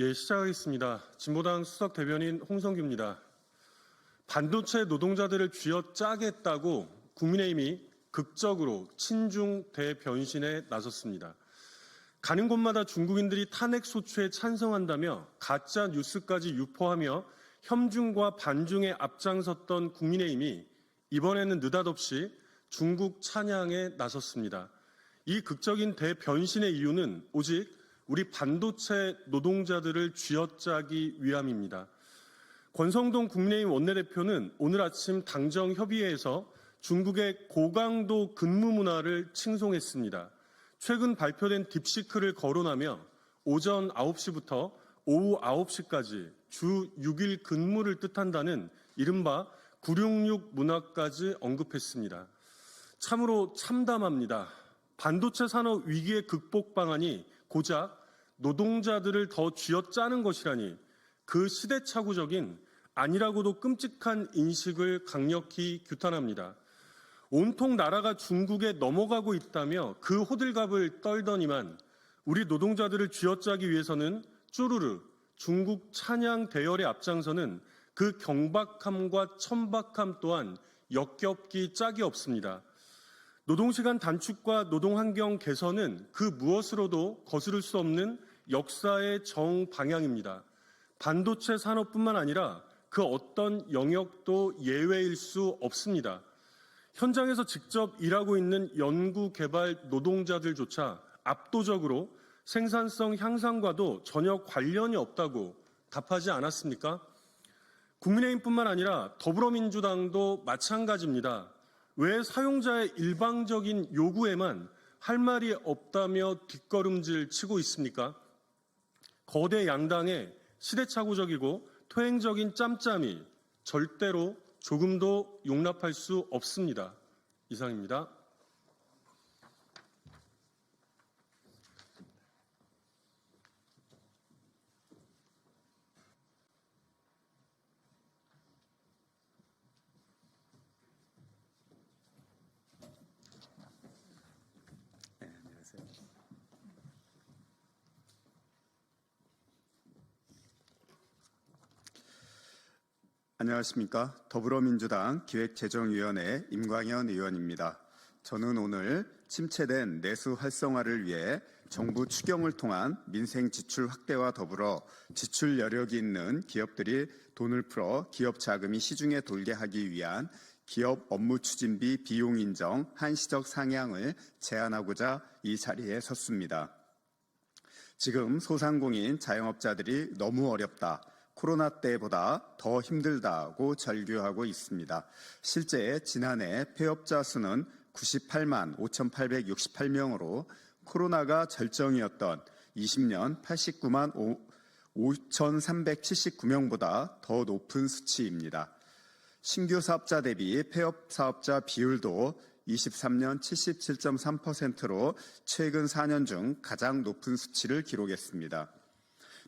예, 시작하겠습니다. 진보당 수석 대변인 홍성규입니다. 반도체 노동자들을 쥐어짜겠다고 국민의힘이 극적으로 친중 대변신에 나섰습니다. 가는 곳마다 중국인들이 탄핵 소추에 찬성한다며 가짜 뉴스까지 유포하며 협중과 반중에 앞장섰던 국민의힘이 이번에는 느닷없이 중국 찬양에 나섰습니다. 이 극적인 대변신의 이유는 오직 우리 반도체 노동자들을 쥐어짜기 위함입니다. 권성동 국민의힘 원내대표는 오늘 아침 당정협의회에서 중국의 고강도 근무 문화를 칭송했습니다. 최근 발표된 딥시크를 거론하며 오전 9시부터 오후 9시까지 주 6일 근무를 뜻한다는 이른바 966 문화까지 언급했습니다. 참으로 참담합니다. 반도체 산업 위기의 극복 방안이 고작 노동자들을 더 쥐어짜는 것이라니 그 시대착오적인 아니라고도 끔찍한 인식을 강력히 규탄합니다. 온통 나라가 중국에 넘어가고 있다며 그 호들갑을 떨더니만 우리 노동자들을 쥐어짜기 위해서는 쪼르르 중국 찬양 대열에 앞장서는 그 경박함과 천박함 또한 역겹기 짝이 없습니다. 노동시간 단축과 노동환경 개선은 그 무엇으로도 거스를 수 없는 역사의 정방향입니다. 반도체 산업뿐만 아니라 그 어떤 영역도 예외일 수 없습니다. 현장에서 직접 일하고 있는 연구개발 노동자들조차 압도적으로 생산성 향상과도 전혀 관련이 없다고 답하지 않았습니까? 국민의힘뿐만 아니라 더불어민주당도 마찬가지입니다. 왜 사용자의 일방적인 요구에만 할 말이 없다며 뒷걸음질 치고 있습니까? 거대 양당의 시대착오적이고 퇴행적인 짬짬이 절대로 조금도 용납할 수 없습니다. 이상입니다. 안녕하십니까. 더불어민주당 기획재정위원회 임광현 의원입니다. 저는 오늘 침체된 내수 활성화를 위해 정부 추경을 통한 민생 지출 확대와 더불어 지출 여력이 있는 기업들이 돈을 풀어 기업 자금이 시중에 돌게 하기 위한 기업 업무 추진비 비용 인정 한시적 상향을 제안하고자 이 자리에 섰습니다. 지금 소상공인 자영업자들이 너무 어렵다. 코로나 때보다 더 힘들다고 절규하고 있습니다. 실제 지난해 폐업자 수는 98만 5,868명으로 코로나가 절정이었던 20년 89만 5,379명보다 더 높은 수치입니다. 신규 사업자 대비 폐업 사업자 비율도 23년 77.3%로 최근 4년 중 가장 높은 수치를 기록했습니다.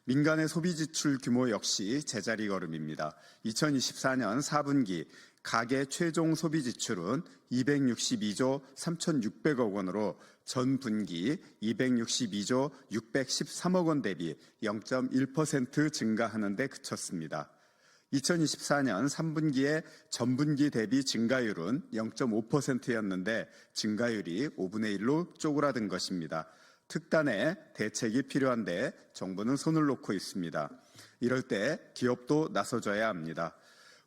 민간의 소비 지출 규모 역시 제자리 걸음입니다. 2024년 4분기 가계 최종 소비 지출은 262조 3,600억 원으로 전 분기 262조 613억 원 대비 0.1% 증가하는 데 그쳤습니다. 2024년 3분기의 전분기 대비 증가율은 0.5%였는데 증가율이 5분의 1로 쪼그라든 것입니다. 특단의 대책이 필요한데 정부는 손을 놓고 있습니다. 이럴 때 기업도 나서줘야 합니다.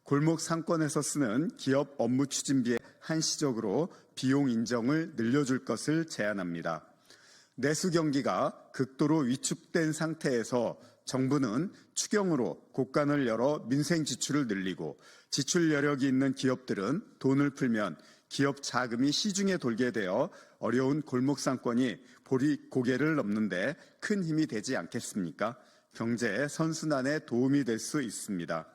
골목 상권에서 쓰는 기업 업무 추진비에 한시적으로 비용 인정을 늘려줄 것을 제안합니다. 내수 경기가 극도로 위축된 상태에서 정부는 추경으로 곳간을 열어 민생 지출을 늘리고 지출 여력이 있는 기업들은 돈을 풀면 기업 자금이 시중에 돌게 되어 어려운 골목 상권이 고개를 넘는데 큰 힘이 되지 않겠습니까? 경제 선순환에 도움이 될 수 있습니다.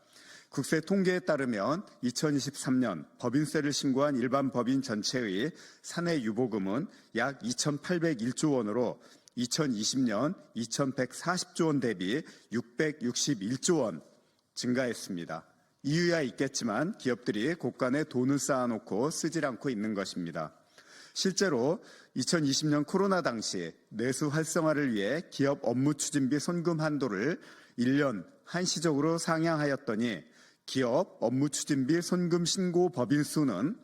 국세 통계에 따르면 2023년 법인세를 신고한 일반 법인 전체의 사내 유보금은 약 2,801조 원으로 2020년 2,140조 원 대비 661조 원 증가했습니다. 이유야 있겠지만 기업들이 곳간에 돈을 쌓아놓고 쓰질 않고 있는 것입니다. 실제로 2020년 코로나 당시 내수 활성화를 위해 기업 업무 추진비 손금 한도를 1년 한시적으로 상향하였더니 기업 업무추진비 손금 신고 법인 수는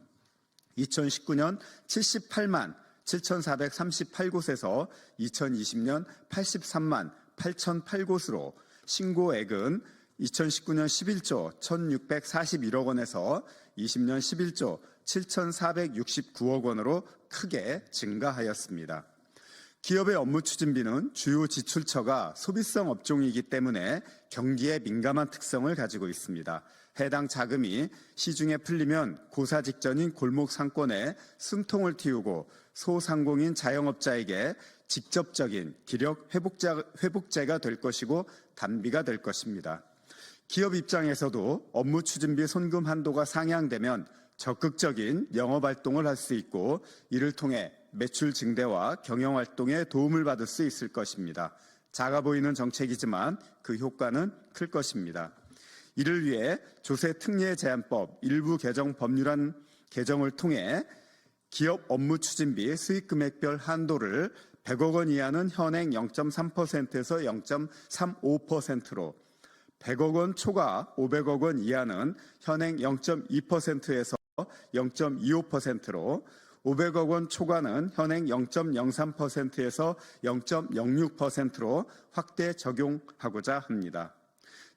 2019년 78만 7,438곳에서 2020년 83만 8,008곳으로 신고액은 2019년 11조 1,641억 원에서 20년 11조 7,469억 원으로 크게 증가하였습니다. 기업의 업무 추진비는 주요 지출처가 소비성 업종이기 때문에 경기에 민감한 특성을 가지고 있습니다. 해당 자금이 시중에 풀리면 고사 직전인 골목 상권에 숨통을 틔우고 소상공인 자영업자에게 직접적인 기력 회복제가 될 것이고 단비가 될 것입니다. 기업 입장에서도 업무 추진비 손금 한도가 상향되면 적극적인 영업활동을 할 수 있고 이를 통해 매출 증대와 경영활동에 도움을 받을 수 있을 것입니다. 작아 보이는 정책이지만 그 효과는 클 것입니다. 이를 위해 조세특례제한법 일부 개정 법률안 개정을 통해 기업 업무 추진비 수익금액별 한도를 100억 원 이하는 현행 0.3%에서 0.35%로 100억 원 초과 500억 원 이하는 현행 0.2%에서 0.25%로 500억 원 초과는 현행 0.03%에서 0.06%로 확대 적용하고자 합니다.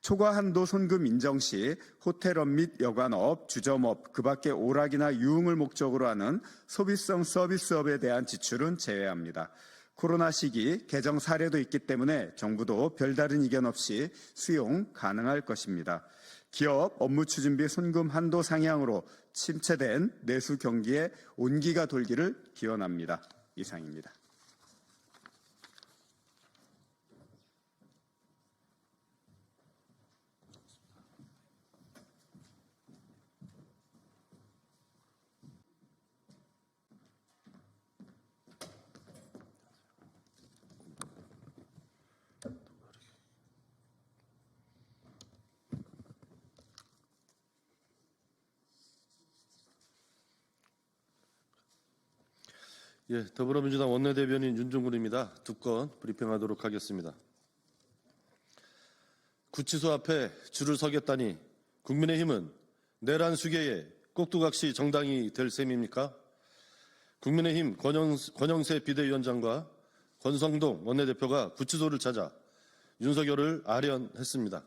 초과 한도 손금 인정 시 호텔업 및 여관업, 주점업, 그 밖의 오락이나 유흥을 목적으로 하는 소비성 서비스업에 대한 지출은 제외합니다. 코로나 시기 개정 사례도 있기 때문에 정부도 별다른 이견 없이 수용 가능할 것입니다. 기업 업무 추진비 손금 한도 상향으로 침체된 내수 경기에 온기가 돌기를 기원합니다. 이상입니다. 예, 더불어민주당 원내대변인 윤종군입니다. 두 건 브리핑하도록 하겠습니다. 구치소 앞에 줄을 서겠다니 국민의힘은 내란 수계의 꼭두각시 정당이 될 셈입니까? 국민의힘 권영세 비대위원장과 권성동 원내대표가 구치소를 찾아 윤석열을 아련했습니다.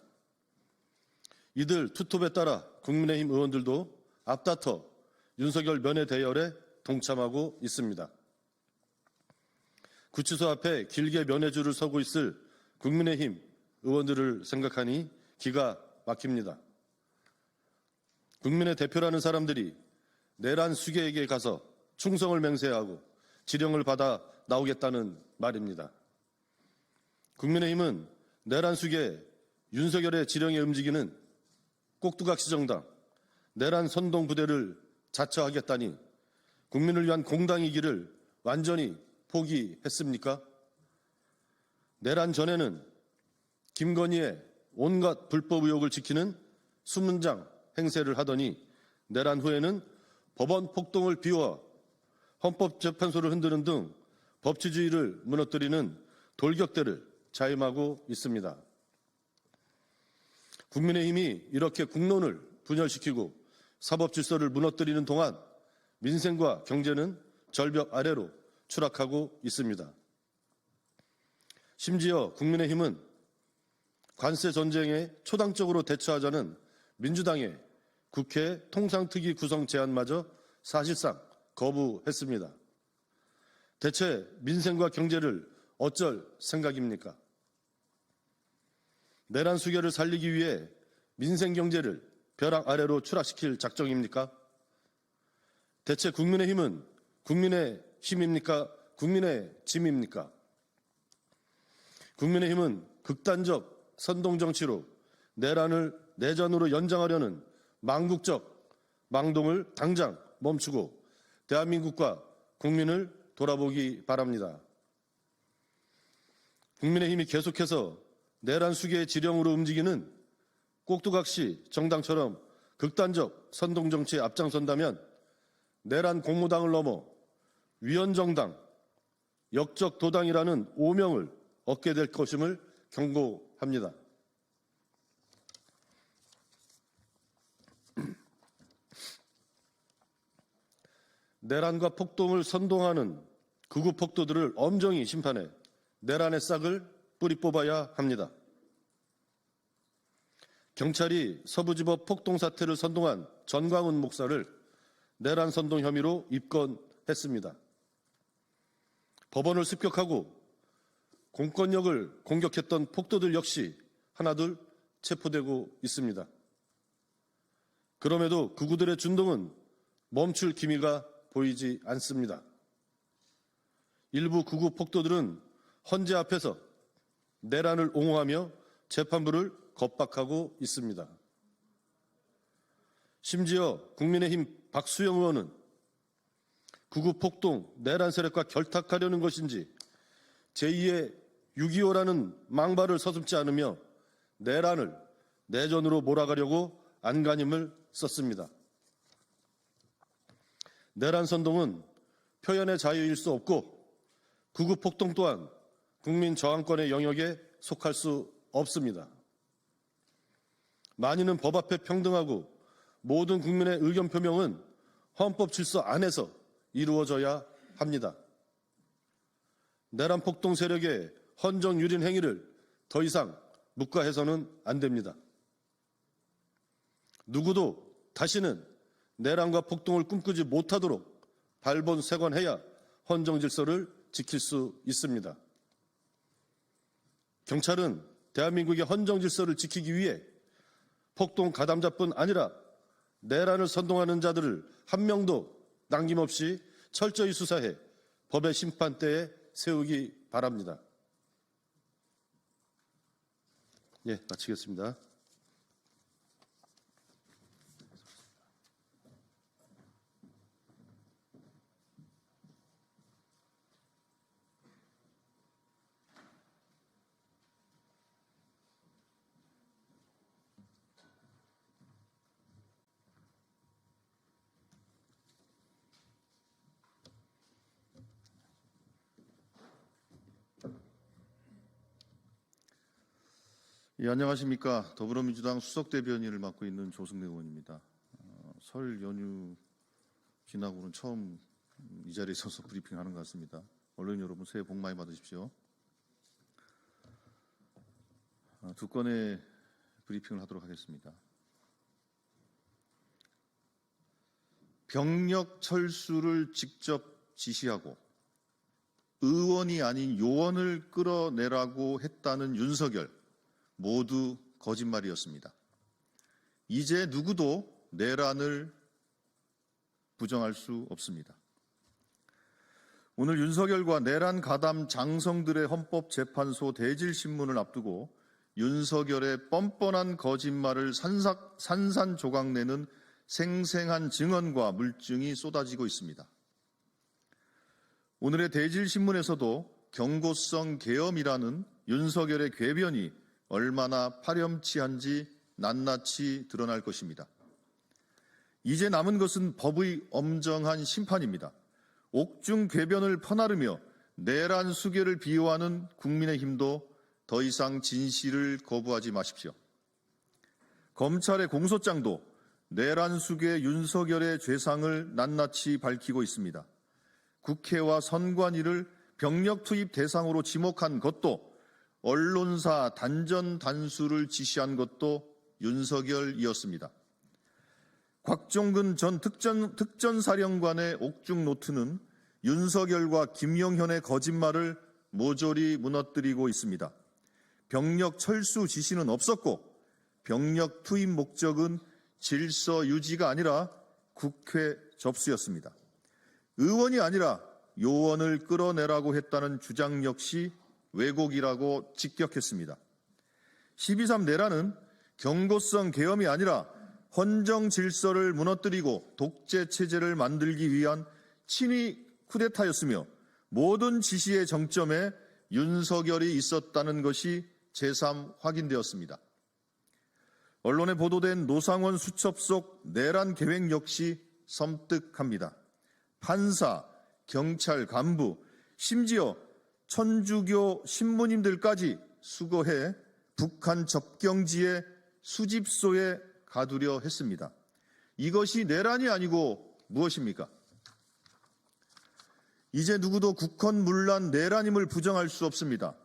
이들 투톱에 따라 국민의힘 의원들도 앞다퉈 윤석열 면회 대열에 동참하고 있습니다. 구치소 앞에 길게 면회줄을 서고 있을 국민의힘 의원들을 생각하니 기가 막힙니다. 국민의 대표라는 사람들이 내란 수계에게 가서 충성을 맹세하고 지령을 받아 나오겠다는 말입니다. 국민의힘은 내란 수계 윤석열의 지령에 움직이는 꼭두각시 정당, 내란 선동 부대를 자처하겠다니 국민을 위한 공당이기를 완전히 포기했습니까? 내란 전에는 김건희의 온갖 불법 의혹을 지키는 수문장 행세를 하더니 내란 후에는 법원 폭동을 비워 헌법재판소를 흔드는 등 법치주의를 무너뜨리는 돌격대를 자임하고 있습니다. 국민의힘이 이렇게 국론을 분열시키고 사법질서를 무너뜨리는 동안 민생과 경제는 절벽 아래로 추락하고 있습니다. 심지어 국민의힘은 관세 전쟁에 초당적으로 대처하자는 민주당의 국회 통상특위 구성 제안마저 사실상 거부했습니다. 대체 민생과 경제를 어쩔 생각입니까? 내란 수계를 살리기 위해 민생 경제를 벼랑 아래로 추락시킬 작정입니까? 대체 국민의힘은 국민의 힘입니까? 국민의 짐입니까? 국민의힘은 극단적 선동정치로 내란을 내전으로 연장하려는 망국적 망동을 당장 멈추고 대한민국과 국민을 돌아보기 바랍니다. 국민의힘이 계속해서 내란 수계의 지령으로 움직이는 꼭두각시 정당처럼 극단적 선동정치에 앞장선다면 내란 공모당을 넘어 위헌정당, 역적 도당이라는 오명을 얻게 될 것임을 경고합니다. 내란과 폭동을 선동하는 극우 폭도들을 엄정히 심판해 내란의 싹을 뿌리 뽑아야 합니다. 경찰이 서부지법 폭동 사태를 선동한 전광훈 목사를 내란 선동 혐의로 입건했습니다. 법원을 습격하고 공권력을 공격했던 폭도들 역시 하나둘 체포되고 있습니다. 그럼에도 극우들의 준동은 멈출 기미가 보이지 않습니다. 일부 극우 폭도들은 헌재 앞에서 내란을 옹호하며 재판부를 겁박하고 있습니다. 심지어 국민의힘 박수영 의원은 극우 폭동 내란 세력과 결탁하려는 것인지 제2의 6.25라는 망발을 서슴지 않으며 내란을 내전으로 몰아가려고 안간힘을 썼습니다. 내란 선동은 표현의 자유일 수 없고 극우 폭동 또한 국민 저항권의 영역에 속할 수 없습니다. 만인은 법 앞에 평등하고 모든 국민의 의견 표명은 헌법 질서 안에서 이루어져야 합니다. 내란 폭동 세력의 헌정 유린 행위를 더 이상 묵과해서는 안 됩니다. 누구도 다시는 내란과 폭동을 꿈꾸지 못하도록 발본색원해야 헌정 질서를 지킬 수 있습니다. 경찰은 대한민국의 헌정 질서를 지키기 위해 폭동 가담자뿐 아니라 내란을 선동하는 자들을 한 명도 남김없이 철저히 수사해 법의 심판대에 세우기 바랍니다. 예, 마치겠습니다. 예, 안녕하십니까. 더불어민주당 수석대변인을 맡고 있는 조승래 의원입니다. 설 연휴 지나고는 처음 이 자리에 서서 브리핑하는 것 같습니다. 언론 여러분 새해 복 많이 받으십시오. 두 건의 브리핑을 하도록 하겠습니다. 병력 철수를 직접 지시하고 의원이 아닌 요원을 끌어내라고 했다는 윤석열, 모두 거짓말이었습니다. 이제 누구도 내란을 부정할 수 없습니다. 오늘 윤석열과 내란 가담 장성들의 헌법재판소 대질신문을 앞두고 윤석열의 뻔뻔한 거짓말을 산산조각내는 생생한 증언과 물증이 쏟아지고 있습니다. 오늘의 대질신문에서도 경고성 계엄이라는 윤석열의 궤변이 얼마나 파렴치한지 낱낱이 드러날 것입니다. 이제 남은 것은 법의 엄정한 심판입니다. 옥중 궤변을 퍼나르며 내란 수괴를 비호하는 국민의힘도 더 이상 진실을 거부하지 마십시오. 검찰의 공소장도 내란 수괴 윤석열의 죄상을 낱낱이 밝히고 있습니다. 국회와 선관위를 병력 투입 대상으로 지목한 것도, 언론사 단전 단수를 지시한 것도 윤석열이었습니다. 곽종근 전 특전사령관의 옥중 노트는 윤석열과 김용현의 거짓말을 모조리 무너뜨리고 있습니다. 병력 철수 지시는 없었고 병력 투입 목적은 질서 유지가 아니라 국회 접수였습니다. 의원이 아니라 요원을 끌어내라고 했다는 주장 역시 왜곡이라고 직격했습니다. 12.3 내란은 경고성 계엄이 아니라 헌정 질서를 무너뜨리고 독재 체제를 만들기 위한 친위 쿠데타였으며 모든 지시의 정점에 윤석열이 있었다는 것이 재삼 확인되었습니다. 언론에 보도된 노상원 수첩 속 내란 계획 역시 섬뜩합니다. 판사, 경찰 간부, 심지어 천주교 신부님들까지 수거해 북한 접경지의 수집소에 가두려 했습니다. 이것이 내란이 아니고 무엇입니까? 이제 누구도 국헌문란 내란임을 부정할 수 없습니다.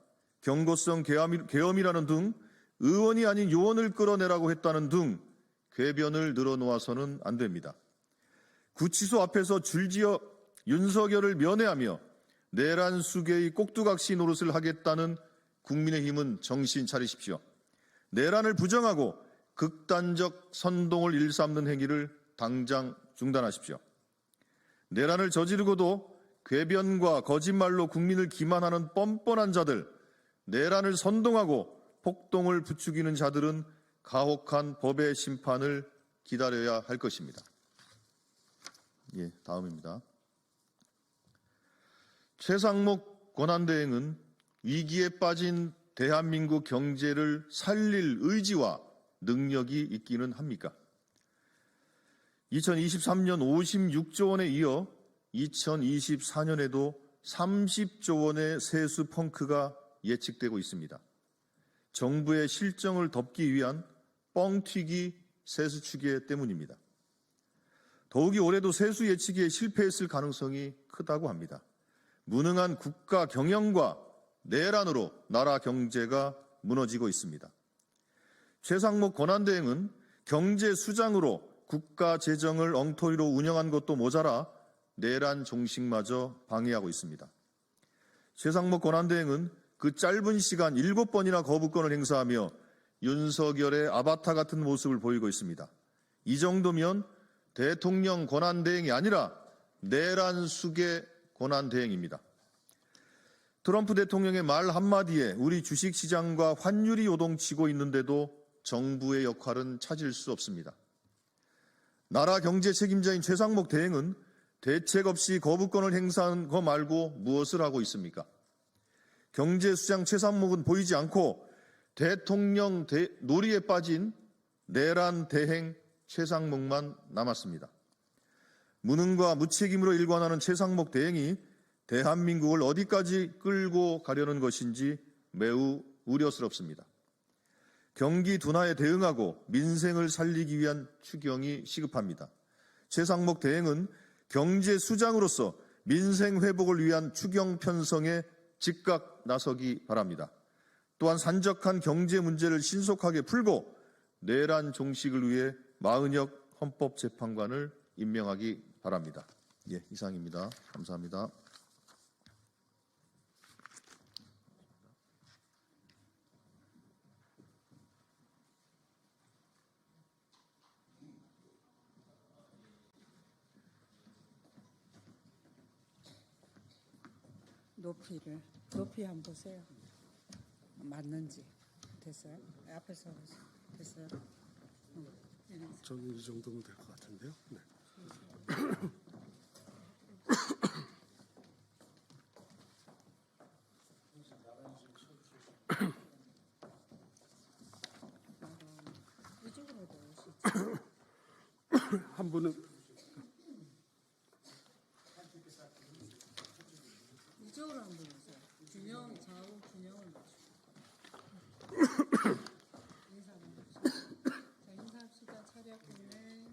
경고성 계엄이라는 등 의원이 아닌 요원을 끌어내라고 했다는 등 궤변을 늘어놓아서는 안 됩니다. 구치소 앞에서 줄지어 윤석열을 면회하며 내란 수괴의 꼭두각시 노릇을 하겠다는 국민의힘은 정신 차리십시오. 내란을 부정하고 극단적 선동을 일삼는 행위를 당장 중단하십시오. 내란을 저지르고도 궤변과 거짓말로 국민을 기만하는 뻔뻔한 자들, 내란을 선동하고 폭동을 부추기는 자들은 가혹한 법의 심판을 기다려야 할 것입니다. 예, 다음입니다. 최상목 권한대행은 위기에 빠진 대한민국 경제를 살릴 의지와 능력이 있기는 합니까? 2023년 56조 원에 이어 2024년에도 30조 원의 세수 펑크가 예측되고 있습니다. 정부의 실정을 덮기 위한 뻥튀기 세수 추계 때문입니다. 더욱이 올해도 세수 예측에 실패했을 가능성이 크다고 합니다. 무능한 국가 경영과 내란으로 나라 경제가 무너지고 있습니다. 최상목 권한대행은 경제 수장으로 국가 재정을 엉터리로 운영한 것도 모자라 내란 종식마저 방해하고 있습니다. 최상목 권한대행은 그 짧은 시간 7번이나 거부권을 행사하며 윤석열의 아바타 같은 모습을 보이고 있습니다. 이 정도면 대통령 권한대행이 아니라 내란 수괴 권한대행입니다. 트럼프 대통령의 말 한마디에 우리 주식시장과 환율이 요동치고 있는데도 정부의 역할은 찾을 수 없습니다. 나라 경제 책임자인 최상목 대행은 대책 없이 거부권을 행사한 거 말고 무엇을 하고 있습니까? 경제수장 최상목은 보이지 않고 대통령 놀이에 빠진 내란 대행 최상목만 남았습니다. 무능과 무책임으로 일관하는 최상목 대행이 대한민국을 어디까지 끌고 가려는 것인지 매우 우려스럽습니다. 경기 둔화에 대응하고 민생을 살리기 위한 추경이 시급합니다. 최상목 대행은 경제 수장으로서 민생 회복을 위한 추경 편성에 즉각 나서기 바랍니다. 또한 산적한 경제 문제를 신속하게 풀고 내란 종식을 위해 마은혁 헌법재판관을 임명하기 바랍니다. 예, 이상입니다. 감사합니다. 높이 한번 보세요. 맞는지. 됐어요? 앞에서 됐어요? 저기 이 정도면 될 것 같은데요. 네. 이쪽으로 넣으시죠. 한 분은 이쪽으로 한번 보세요. 좌우 균형을 맞추고. 인사 한번 해주세요. 자, 인사합시다. 차렷 국내.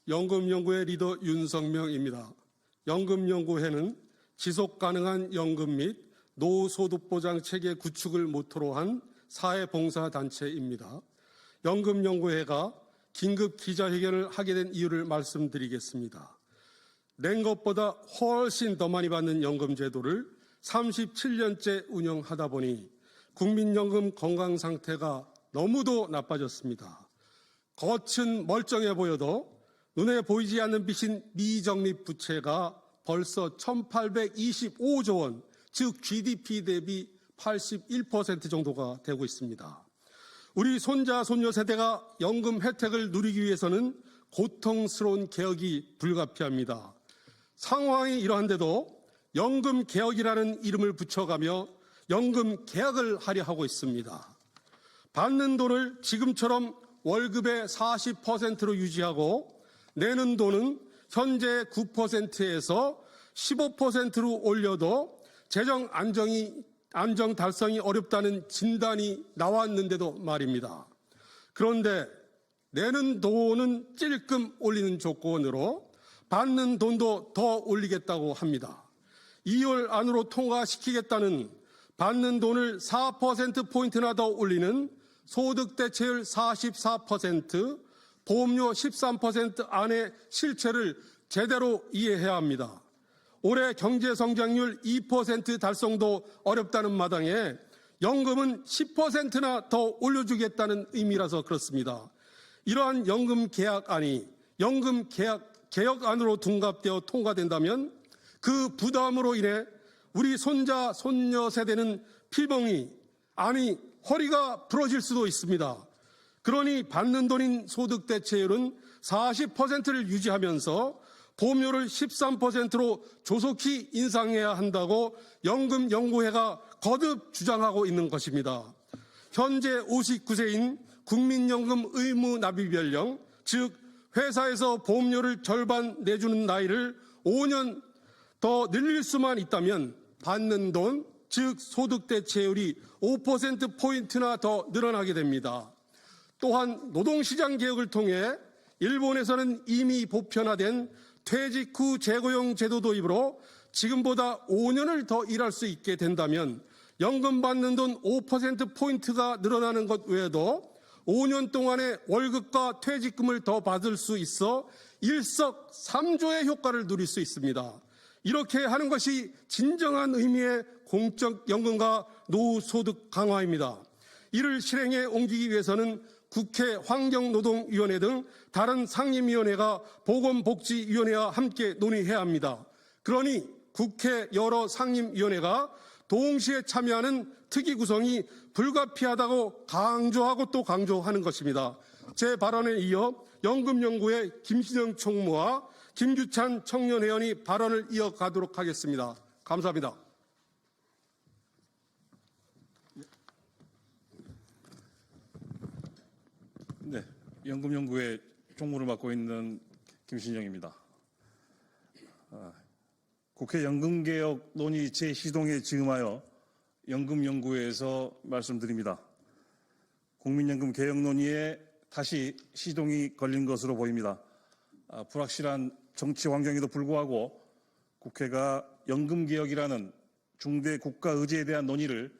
연금연구회 리더 윤성명입니다. 연금연구회는 지속가능한 연금 및 노후소득보장 체계 구축을 모토로 한 사회봉사단체입니다. 연금연구회가 긴급 기자회견을 하게 된 이유를 말씀드리겠습니다. 낸 것보다 훨씬 더 많이 받는 연금제도를 37년째 운영하다 보니 국민연금 건강상태가 너무도 나빠졌습니다. 겉은 멀쩡해 보여도 눈에 보이지 않는 빚인 미적립 부채가 벌써 1,825조 원, 즉 GDP 대비 81% 정도가 되고 있습니다. 우리 손자, 손녀 세대가 연금 혜택을 누리기 위해서는 고통스러운 개혁이 불가피합니다. 상황이 이러한데도 연금 개혁이라는 이름을 붙여가며 연금 계약을 하려 하고 있습니다. 받는 돈을 지금처럼 월급의 40%로 유지하고 내는 돈은 현재 9%에서 15%로 올려도 재정 안정이 안정 달성이 어렵다는 진단이 나왔는데도 말입니다. 그런데 내는 돈은 찔끔 올리는 조건으로 받는 돈도 더 올리겠다고 합니다. 2월 안으로 통과시키겠다는 받는 돈을 4%포인트나 더 올리는 소득 대체율 44%, 보험료 13% 안의 실체를 제대로 이해해야 합니다. 올해 경제성장률 2% 달성도 어렵다는 마당에 연금은 10%나 더 올려주겠다는 의미라서 그렇습니다. 이러한 연금 계약안이 연금 개혁안으로 둔갑되어 통과된다면 그 부담으로 인해 우리 손자, 손녀 세대는 필봉이, 아니 허리가 부러질 수도 있습니다. 그러니 받는 돈인 소득 대체율은 40%를 유지하면서 보험료를 13%로 조속히 인상해야 한다고 연금연구회가 거듭 주장하고 있는 것입니다. 현재 59세인 국민연금 의무 납입 연령, 즉 회사에서 보험료를 절반 내주는 나이를 5년 더 늘릴 수만 있다면 받는 돈, 즉 소득 대체율이 5%포인트나 더 늘어나게 됩니다. 또한 노동시장 개혁을 통해 일본에서는 이미 보편화된 퇴직 후 재고용 제도 도입으로 지금보다 5년을 더 일할 수 있게 된다면 연금 받는 돈 5%포인트가 늘어나는 것 외에도 5년 동안의 월급과 퇴직금을 더 받을 수 있어 일석삼조의 효과를 누릴 수 있습니다. 이렇게 하는 것이 진정한 의미의 공적연금과 노후소득 강화입니다. 이를 실행에 옮기기 위해서는 국회 환경노동위원회 등 다른 상임위원회가 보건복지위원회와 함께 논의해야 합니다. 그러니 국회 여러 상임위원회가 동시에 참여하는 특위 구성이 불가피하다고 강조하고 또 강조하는 것입니다. 제 발언에 이어 연금연구회 김신영 총무와 김규찬 청년회원이 발언을 이어가도록 하겠습니다. 감사합니다. 네, 연금연구회 총무를 맡고 있는 김신영입니다. 국회 연금개혁 논의 재시동에 즈음하여 연금연구회에서 말씀드립니다. 국민연금 개혁 논의에 다시 시동이 걸린 것으로 보입니다. 불확실한 정치 환경에도 불구하고 국회가 연금개혁이라는 중대 국가 의제에 대한 논의를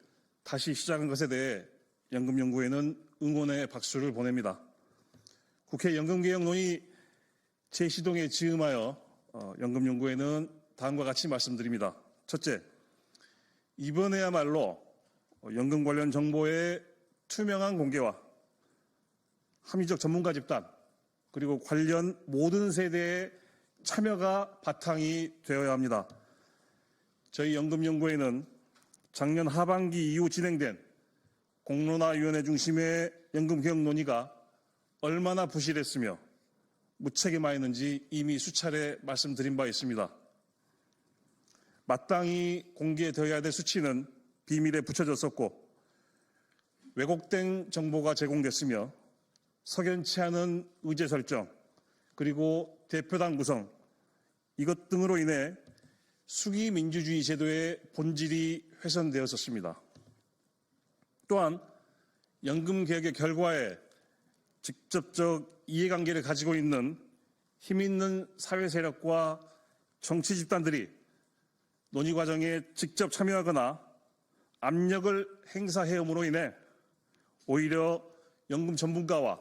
다시 시작한 것에 대해 연금연구회는 응원의 박수를 보냅니다. 국회 연금개혁 논의 재시동에 즈음하여 연금연구회는 다음과 같이 말씀드립니다. 첫째, 이번에야말로 연금 관련 정보의 투명한 공개와 합리적 전문가 집단 그리고 관련 모든 세대의 참여가 바탕이 되어야 합니다. 저희 연금연구회는 작년 하반기 이후 진행된 공론화위원회 중심의 연금개혁 논의가 얼마나 부실했으며 무책임하였는지 이미 수차례 말씀드린 바 있습니다. 마땅히 공개되어야 될 수치는 비밀에 붙여졌었고 왜곡된 정보가 제공됐으며 석연치 않은 의제 설정 그리고 대표당 구성 이것 등으로 인해 수기 민주주의 제도의 본질이 훼손되었었습니다. 또한 연금 개혁의 결과에 직접적 이해관계를 가지고 있는 힘 있는 사회 세력과 정치 집단들이 논의 과정에 직접 참여하거나 압력을 행사해옴으로 인해 오히려 연금 전문가와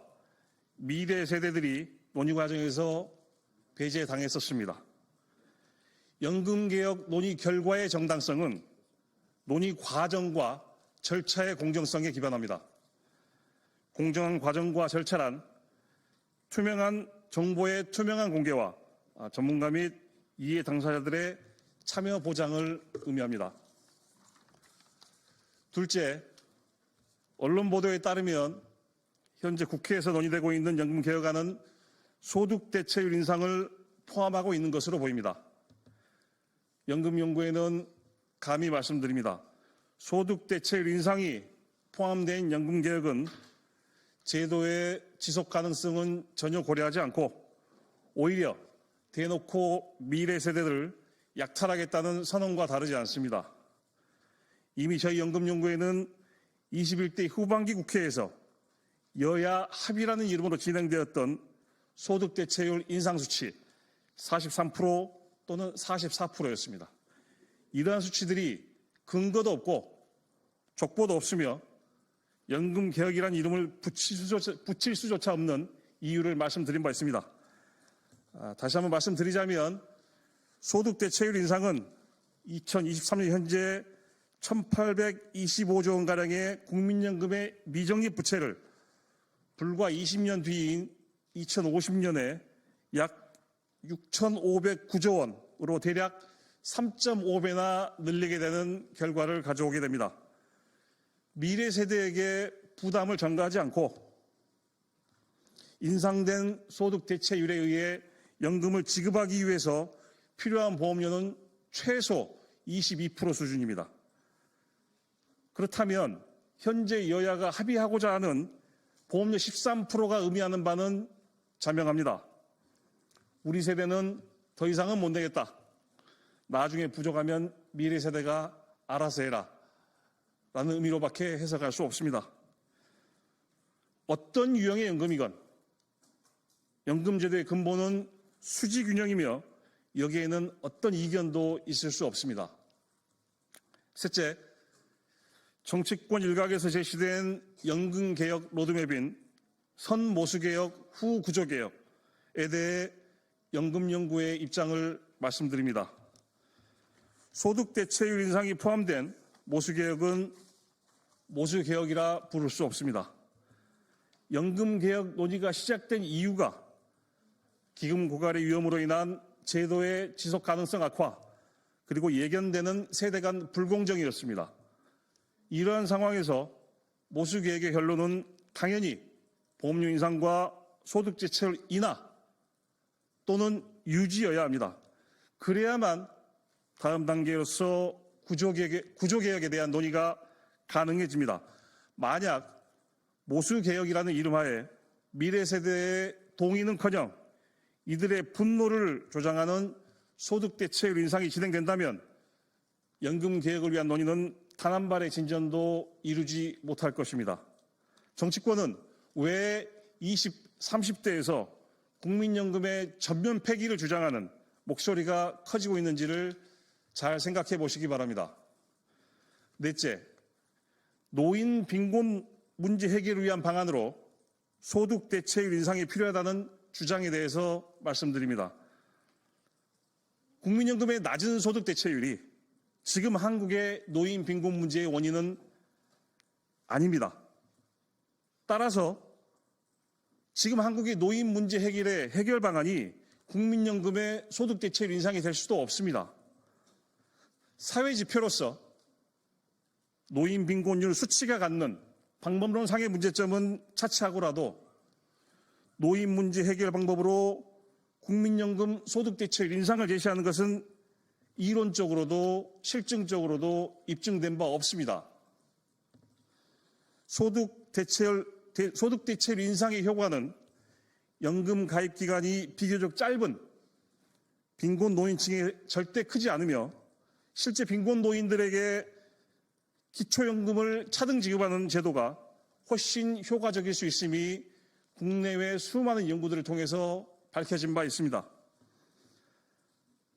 미래 세대들이 논의 과정에서 배제당했었습니다. 연금개혁 논의 결과의 정당성은 논의 과정과 절차의 공정성에 기반합니다. 공정한 과정과 절차란 투명한 정보의 투명한 공개와 전문가 및 이해 당사자들의 참여 보장을 의미합니다. 둘째, 언론 보도에 따르면 현재 국회에서 논의되고 있는 연금개혁안은 소득 대체율 인상을 포함하고 있는 것으로 보입니다. 연금연구회는 감히 말씀드립니다. 소득 대체율 인상이 포함된 연금개혁은 제도의 지속 가능성은 전혀 고려하지 않고 오히려 대놓고 미래 세대들을 약탈하겠다는 선언과 다르지 않습니다. 이미 저희 연금연구회는 21대 후반기 국회에서 여야 합의라는 이름으로 진행되었던 소득대체율 인상수치 43% 또는 44%였습니다. 이러한 수치들이 근거도 없고 족보도 없으며 연금개혁이라는 이름을 붙일 수조차 없는 이유를 말씀드린 바 있습니다. 다시 한번 말씀드리자면 소득대체율 인상은 2023년 현재 1,825조 원가량의 국민연금의 미적립 부채를 불과 20년 뒤인 2050년에 약 6,509조 원으로 대략 3.5배나 늘리게 되는 결과를 가져오게 됩니다. 미래 세대에게 부담을 전가하지 않고 인상된 소득 대체율에 의해 연금을 지급하기 위해서 필요한 보험료는 최소 22% 수준입니다. 그렇다면 현재 여야가 합의하고자 하는 보험료 13%가 의미하는 바는 자명합니다. 우리 세대는 더 이상은 못 내겠다. 나중에 부족하면 미래 세대가 알아서 해라. 라는 의미로밖에 해석할 수 없습니다. 어떤 유형의 연금이건 연금제도의 근본은 수지균형이며 여기에는 어떤 이견도 있을 수 없습니다. 셋째, 정치권 일각에서 제시된 연금개혁 로드맵인 선모수개혁 후 구조개혁에 대해 연금연구회의 입장을 말씀드립니다. 소득대체율 인상이 포함된 모수개혁은 모수개혁이라 부를 수 없습니다. 연금개혁 논의가 시작된 이유가 기금 고갈의 위험으로 인한 제도의 지속 가능성 악화 그리고 예견되는 세대 간 불공정이었습니다. 이러한 상황에서 모수개혁의 결론은 당연히 보험료 인상과 소득대체율 인하 또는 유지여야 합니다. 그래야만 다음 단계로서 구조개혁에 대한 논의가 가능해집니다. 만약 모수개혁이라는 이름하에 미래 세대의 동의는커녕 이들의 분노를 조장하는 소득대체율 인상이 진행된다면 연금개혁을 위한 논의는 단 한 발의 진전도 이루지 못할 것입니다. 정치권은 왜 20, 30대에서 국민연금의 전면 폐기를 주장하는 목소리가 커지고 있는지를 잘 생각해 보시기 바랍니다. 넷째, 노인 빈곤 문제 해결을 위한 방안으로 소득 대체율 인상이 필요하다는 주장에 대해서 말씀드립니다. 국민연금의 낮은 소득 대체율이 지금 한국의 노인 빈곤 문제의 원인은 아닙니다. 따라서 지금 한국의 노인 문제 해결의 해결 방안이 국민연금의 소득 대체율 인상이 될 수도 없습니다. 사회 지표로서 노인 빈곤율 수치가 갖는 방법론상의 문제점은 차치하고라도 노인 문제 해결 방법으로 국민연금 소득 대체율 인상을 제시하는 것은 이론적으로도 실증적으로도 입증된 바 없습니다. 소득 대체율 인상의 효과는 연금 가입 기간이 비교적 짧은 빈곤 노인층에 절대 크지 않으며 실제 빈곤 노인들에게 기초연금을 차등 지급하는 제도가 훨씬 효과적일 수 있음이 국내외 수많은 연구들을 통해서 밝혀진 바 있습니다.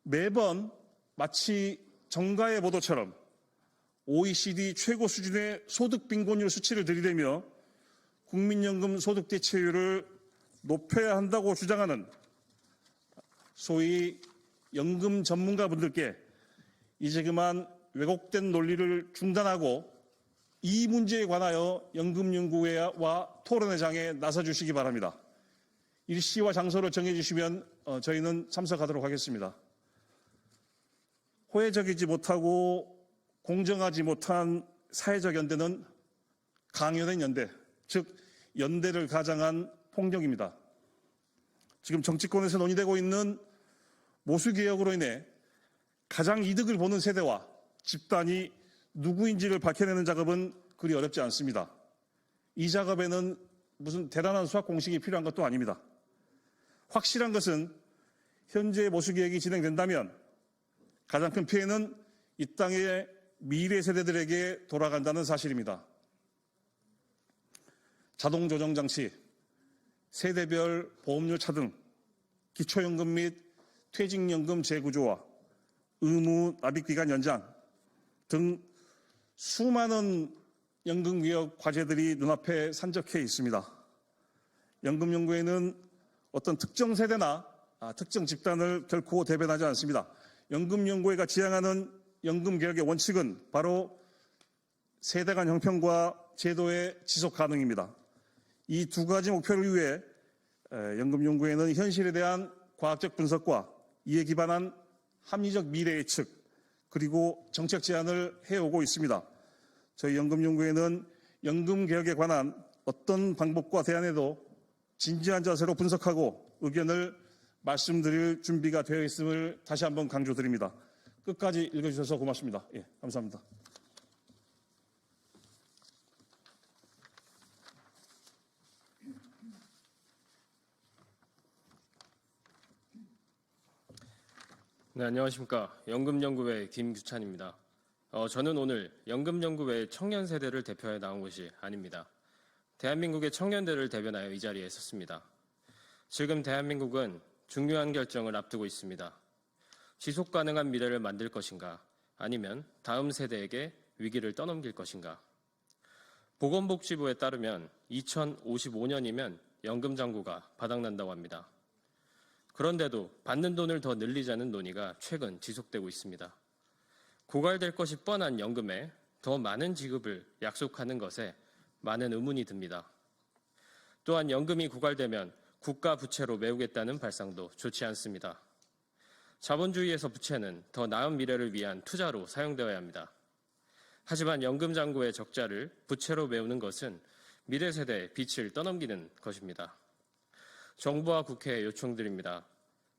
매번 마치 정가의 보도처럼 OECD 최고 수준의 소득 빈곤율 수치를 들이대며 국민연금 소득 대체율을 높여야 한다고 주장하는 소위 연금 전문가분들께 이제 그만 왜곡된 논리를 중단하고 이 문제에 관하여 연금연구회와 토론회장에 나서주시기 바랍니다. 일시와 장소를 정해주시면 저희는 참석하도록 하겠습니다. 호혜적이지 못하고 공정하지 못한 사회적 연대는 강요된 연대, 즉 연대를 가장한 폭력입니다. 지금 정치권에서 논의되고 있는 모수개혁으로 인해 가장 이득을 보는 세대와 집단이 누구인지를 밝혀내는 작업은 그리 어렵지 않습니다. 이 작업에는 무슨 대단한 수학 공식이 필요한 것도 아닙니다. 확실한 것은 현재 모수개혁이 진행된다면 가장 큰 피해는 이 땅의 미래 세대들에게 돌아간다는 사실입니다. 자동 조정 장치, 세대별 보험료 차등, 기초연금 및 퇴직연금 재구조화, 의무 납입기간 연장 등 수많은 연금개혁 과제들이 눈앞에 산적해 있습니다. 연금연구회는 어떤 특정 세대나 특정 집단을 결코 대변하지 않습니다. 연금연구회가 지향하는 연금개혁의 원칙은 바로 세대 간 형평과 제도의 지속 가능입니다. 이 두 가지 목표를 위해 연금연구회는 현실에 대한 과학적 분석과 이에 기반한 합리적 미래 예측 그리고 정책 제안을 해오고 있습니다. 저희 연금연구회는 연금개혁에 관한 어떤 방법과 대안에도 진지한 자세로 분석하고 의견을 말씀드릴 준비가 되어 있음을 다시 한번 강조드립니다. 끝까지 읽어주셔서 고맙습니다. 예, 감사합니다. 네, 안녕하십니까. 연금연구회 김규찬입니다. 저는 오늘 연금연구회 청년 세대를 대표해 나온 것이 아닙니다. 대한민국의 청년들을 대변하여 이 자리에 섰습니다. 지금 대한민국은 중요한 결정을 앞두고 있습니다. 지속 가능한 미래를 만들 것인가, 아니면 다음 세대에게 위기를 떠넘길 것인가. 보건복지부에 따르면 2055년이면 연금장구가 바닥난다고 합니다. 그런데도 받는 돈을 더 늘리자는 논의가 최근 지속되고 있습니다. 고갈될 것이 뻔한 연금에 더 많은 지급을 약속하는 것에 많은 의문이 듭니다. 또한 연금이 고갈되면 국가 부채로 메우겠다는 발상도 좋지 않습니다. 자본주의에서 부채는 더 나은 미래를 위한 투자로 사용되어야 합니다. 하지만 연금장구의 적자를 부채로 메우는 것은 미래 세대에 빚을 떠넘기는 것입니다. 정부와 국회에 요청드립니다.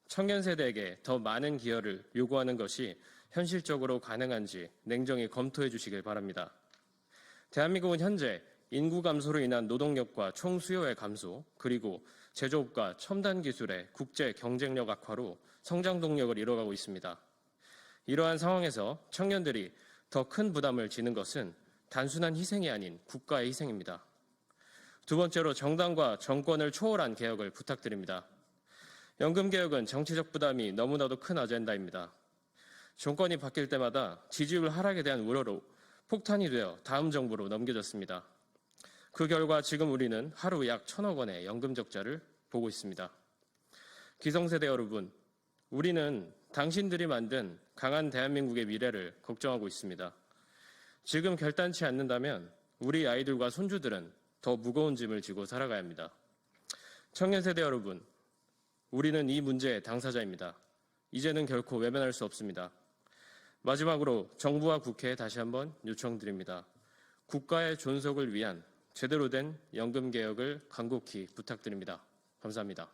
청년 세대에게 더 많은 기여를 요구하는 것이 현실적으로 가능한지 냉정히 검토해 주시길 바랍니다. 대한민국은 현재 인구 감소로 인한 노동력과 총수요의 감소, 그리고 제조업과 첨단 기술의 국제 경쟁력 악화로 성장 동력을 잃어가고 있습니다. 이러한 상황에서 청년들이 더 큰 부담을 지는 것은 단순한 희생이 아닌 국가의 희생입니다. 두 번째로 정당과 정권을 초월한 개혁을 부탁드립니다. 연금개혁은 정치적 부담이 너무나도 큰 아젠다입니다. 정권이 바뀔 때마다 지지율 하락에 대한 우려로 폭탄이 되어 다음 정부로 넘겨졌습니다. 그 결과 지금 우리는 하루 약 1,000억 원의 연금 적자를 보고 있습니다. 기성세대 여러분, 우리는 당신들이 만든 강한 대한민국의 미래를 걱정하고 있습니다. 지금 결단치 않는다면 우리 아이들과 손주들은 더 무거운 짐을 지고 살아가야 합니다. 청년 세대 여러분, 우리는 이 문제의 당사자입니다. 이제는 결코 외면할 수 없습니다. 마지막으로 정부와 국회에 다시 한번 요청드립니다. 국가의 존속을 위한 제대로 된 연금 개혁을 간곡히 부탁드립니다. 감사합니다.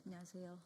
안녕하세요.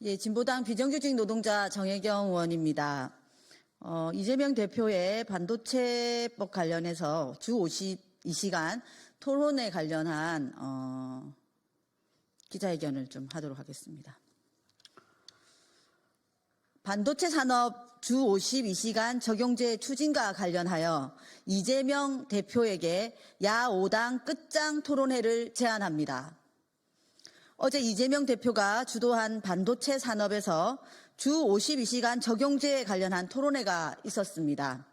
예, 진보당 비정규직 노동자 정혜경 의원입니다. 이재명 대표의 반도체법 관련해서 주 52시간 토론에 관련한 기자회견을 좀 하도록 하겠습니다. 반도체 산업 주 52시간 적용제 추진과 관련하여 이재명 대표에게 야5당 끝장 토론회를 제안합니다. 어제 이재명 대표가 주도한 반도체 산업에서 주 52시간 적용제에 관련한 토론회가 있었습니다.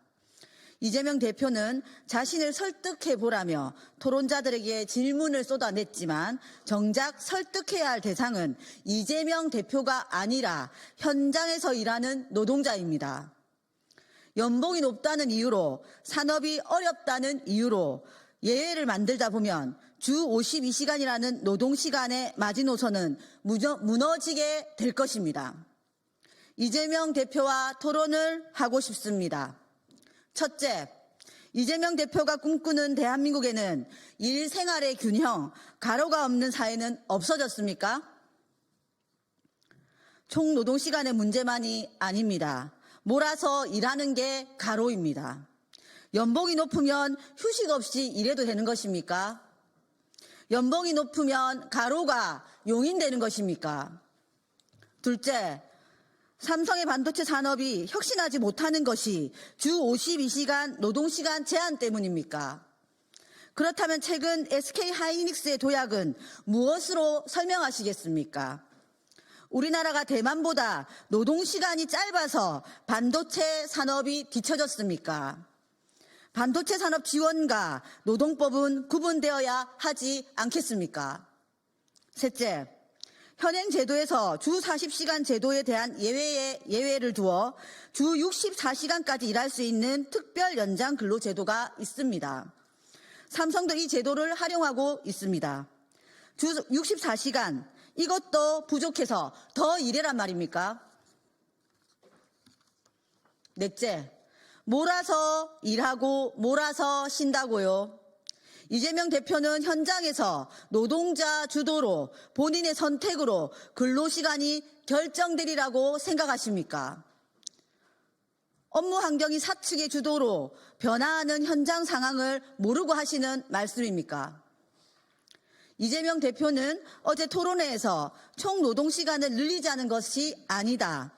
이재명 대표는 자신을 설득해보라며 토론자들에게 질문을 쏟아냈지만 정작 설득해야 할 대상은 이재명 대표가 아니라 현장에서 일하는 노동자입니다. 연봉이 높다는 이유로, 산업이 어렵다는 이유로 예외를 만들다 보면 주 52시간이라는 노동시간의 마지노선은 무너지게 될 것입니다. 이재명 대표와 토론을 하고 싶습니다. 첫째, 이재명 대표가 꿈꾸는 대한민국에는 일생활의 균형, 가로가 없는 사회는 없어졌습니까? 총노동시간의 문제만이 아닙니다. 몰아서 일하는 게 가로입니다. 연봉이 높으면 휴식 없이 일해도 되는 것입니까? 연봉이 높으면 가로가 용인되는 것입니까? 둘째, 삼성의 반도체 산업이 혁신하지 못하는 것이 주 52시간 노동시간 제한 때문입니까? 그렇다면 최근 SK하이닉스의 도약은 무엇으로 설명하시겠습니까? 우리나라가 대만보다 노동시간이 짧아서 반도체 산업이 뒤처졌습니까? 반도체 산업 지원과 노동법은 구분되어야 하지 않겠습니까? 셋째, 현행 제도에서 주 40시간 제도에 대한 예외를 두어 주 64시간까지 일할 수 있는 특별 연장 근로 제도가 있습니다. 삼성도 이 제도를 활용하고 있습니다. 주 64시간, 이것도 부족해서 더 일해란 말입니까? 넷째, 몰아서 일하고 몰아서 쉰다고요. 이재명 대표는 현장에서 노동자 주도로 본인의 선택으로 근로시간이 결정되리라고 생각하십니까? 업무 환경이 사측의 주도로 변화하는 현장 상황을 모르고 하시는 말씀입니까? 이재명 대표는 어제 토론회에서 총 노동시간을 늘리자는 것이 아니다.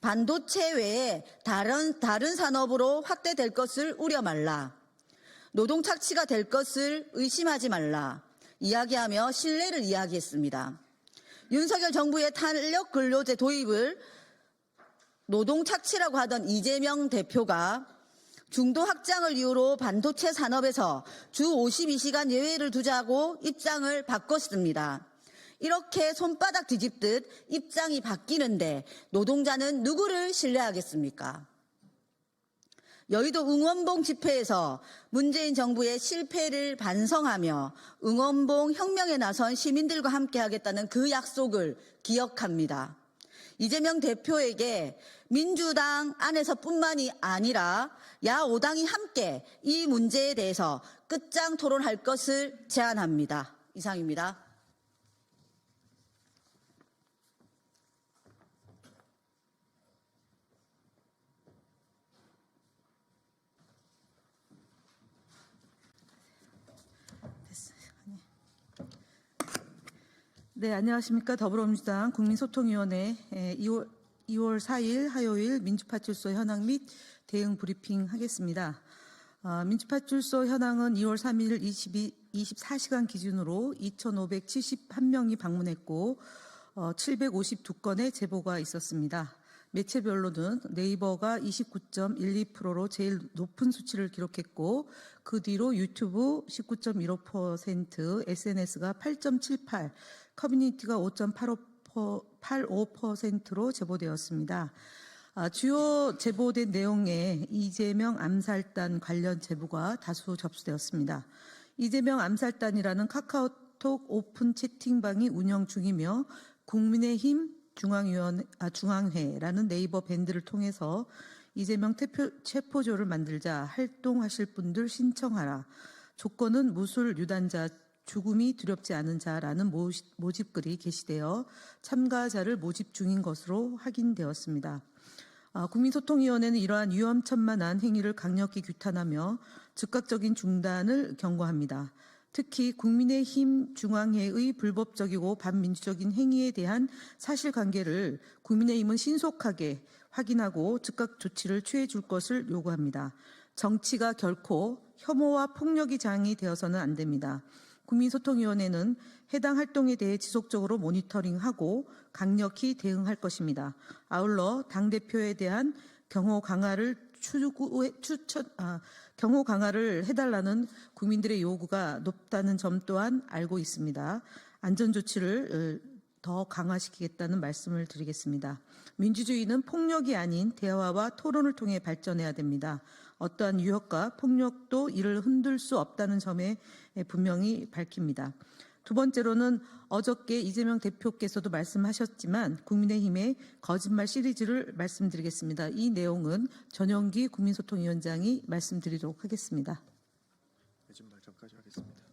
반도체 외에 다른 산업으로 확대될 것을 우려 말라. 노동 착취가 될 것을 의심하지 말라. 이야기하며 신뢰를 이야기했습니다. 윤석열 정부의 탄력 근로제 도입을 노동 착취라고 하던 이재명 대표가 중도 확장을 이유로 반도체 산업에서 주 52시간 예외를 두자고 입장을 바꿨습니다. 이렇게 손바닥 뒤집듯 입장이 바뀌는데 노동자는 누구를 신뢰하겠습니까? 여의도 응원봉 집회에서 문재인 정부의 실패를 반성하며 응원봉 혁명에 나선 시민들과 함께하겠다는 그 약속을 기억합니다. 이재명 대표에게 민주당 안에서뿐만이 아니라 야5당이 함께 이 문제에 대해서 끝장 토론할 것을 제안합니다. 이상입니다. 네, 안녕하십니까. 더불어민주당 국민소통위원회 2월 4일 화요일 민주파출소 현황 및 대응 브리핑 하겠습니다. 민주파출소 현황은 2월 3일 24시간 기준으로 2,571명이 방문했고 752건의 제보가 있었습니다. 매체별로는 네이버가 29.12%로 제일 높은 수치를 기록했고 그 뒤로 유튜브 19.15%, SNS가 8.78%, 커뮤니티가 5.85%로 제보되었습니다. 주요 제보된 내용에 이재명 암살단 관련 제보가 다수 접수되었습니다. 이재명 암살단이라는 카카오톡 오픈 채팅방이 운영 중이며 국민의힘 중앙회라는 네이버 밴드를 통해서 이재명 체포조를 만들자 활동하실 분들 신청하라. 조건은 무술 유단자 죽음이 두렵지 않은 자라는 모집글이 게시되어 참가자를 모집 중인 것으로 확인되었습니다. 국민소통위원회는 이러한 위험천만한 행위를 강력히 규탄하며 즉각적인 중단을 경고합니다. 특히 국민의힘 중앙회의 불법적이고 반민주적인 행위에 대한 사실관계를 국민의힘은 신속하게 확인하고 즉각 조치를 취해 줄 것을 요구합니다. 정치가 결코 혐오와 폭력이 장이 되어서는 안 됩니다. 국민소통위원회는 해당 활동에 대해 지속적으로 모니터링하고 강력히 대응할 것입니다. 아울러 당대표에 대한 경호 강화를 해달라는 국민들의 요구가 높다는 점 또한 알고 있습니다. 안전조치를 더 강화시키겠다는 말씀을 드리겠습니다. 민주주의는 폭력이 아닌 대화와 토론을 통해 발전해야 됩니다. 어떠한 유혹과 폭력도 이를 흔들 수 없다는 점에 분명히 밝힙니다. 두 번째로는 어저께 이재명 대표께서도 말씀하셨지만 국민의힘의 거짓말 시리즈를 말씀드리겠습니다. 이 내용은 전영기 국민소통위원장이 말씀드리도록 하겠습니다. 거짓말 전까지 하겠습니다.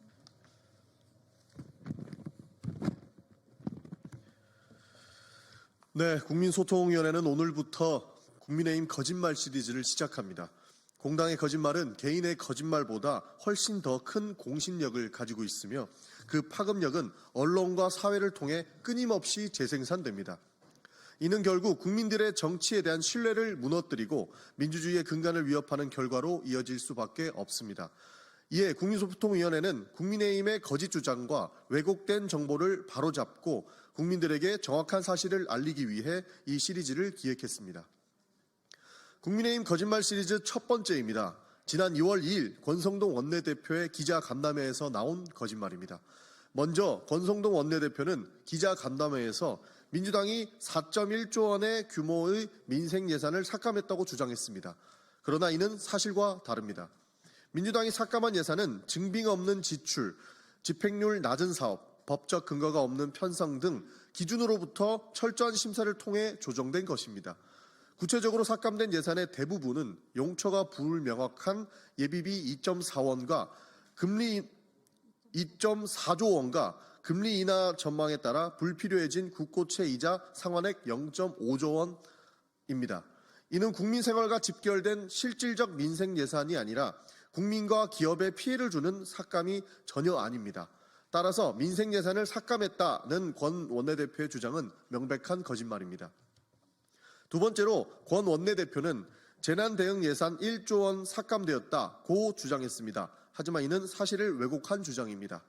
네, 국민소통위원회는 오늘부터 국민의힘 거짓말 시리즈를 시작합니다. 공당의 거짓말은 개인의 거짓말보다 훨씬 더 큰 공신력을 가지고 있으며 그 파급력은 언론과 사회를 통해 끊임없이 재생산됩니다. 이는 결국 국민들의 정치에 대한 신뢰를 무너뜨리고 민주주의의 근간을 위협하는 결과로 이어질 수밖에 없습니다. 이에 국민소통위원회는 국민의힘의 거짓 주장과 왜곡된 정보를 바로잡고 국민들에게 정확한 사실을 알리기 위해 이 시리즈를 기획했습니다. 국민의힘 거짓말 시리즈 첫 번째입니다. 지난 2월 2일 권성동 원내대표의 기자간담회에서 나온 거짓말입니다. 먼저 권성동 원내대표는 기자간담회에서 민주당이 4.1조 원의 규모의 민생 예산을 삭감했다고 주장했습니다. 그러나 이는 사실과 다릅니다. 민주당이 삭감한 예산은 증빙 없는 지출, 집행률 낮은 사업, 법적 근거가 없는 편성 등 기준으로부터 철저한 심사를 통해 조정된 것입니다. 구체적으로 삭감된 예산의 대부분은 용처가 불명확한 예비비 2.4원과 금리 2.4조 원과 금리 인하 전망에 따라 불필요해진 국고채 이자 상환액 0.5조 원입니다. 이는 국민 생활과 집결된 실질적 민생 예산이 아니라 국민과 기업에 피해를 주는 삭감이 전혀 아닙니다. 따라서 민생 예산을 삭감했다는 권 원내대표의 주장은 명백한 거짓말입니다. 두 번째로 권 원내대표는 재난대응 예산 1조 원 삭감되었다고 주장했습니다. 하지만 이는 사실을 왜곡한 주장입니다.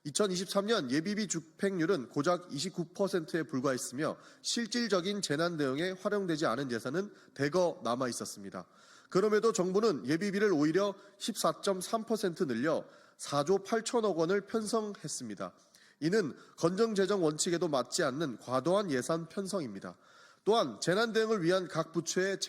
2023년 예비비 집행률은 고작 29%에 불과했으며 실질적인 재난대응에 활용되지 않은 예산은 대거 남아 있었습니다. 그럼에도 정부는 예비비를 오히려 14.3% 늘려 4조 8천억 원을 편성했습니다. 이는 건전재정 원칙에도 맞지 않는 과도한 예산 편성입니다. 또한 재난대응을 위한 각 부처의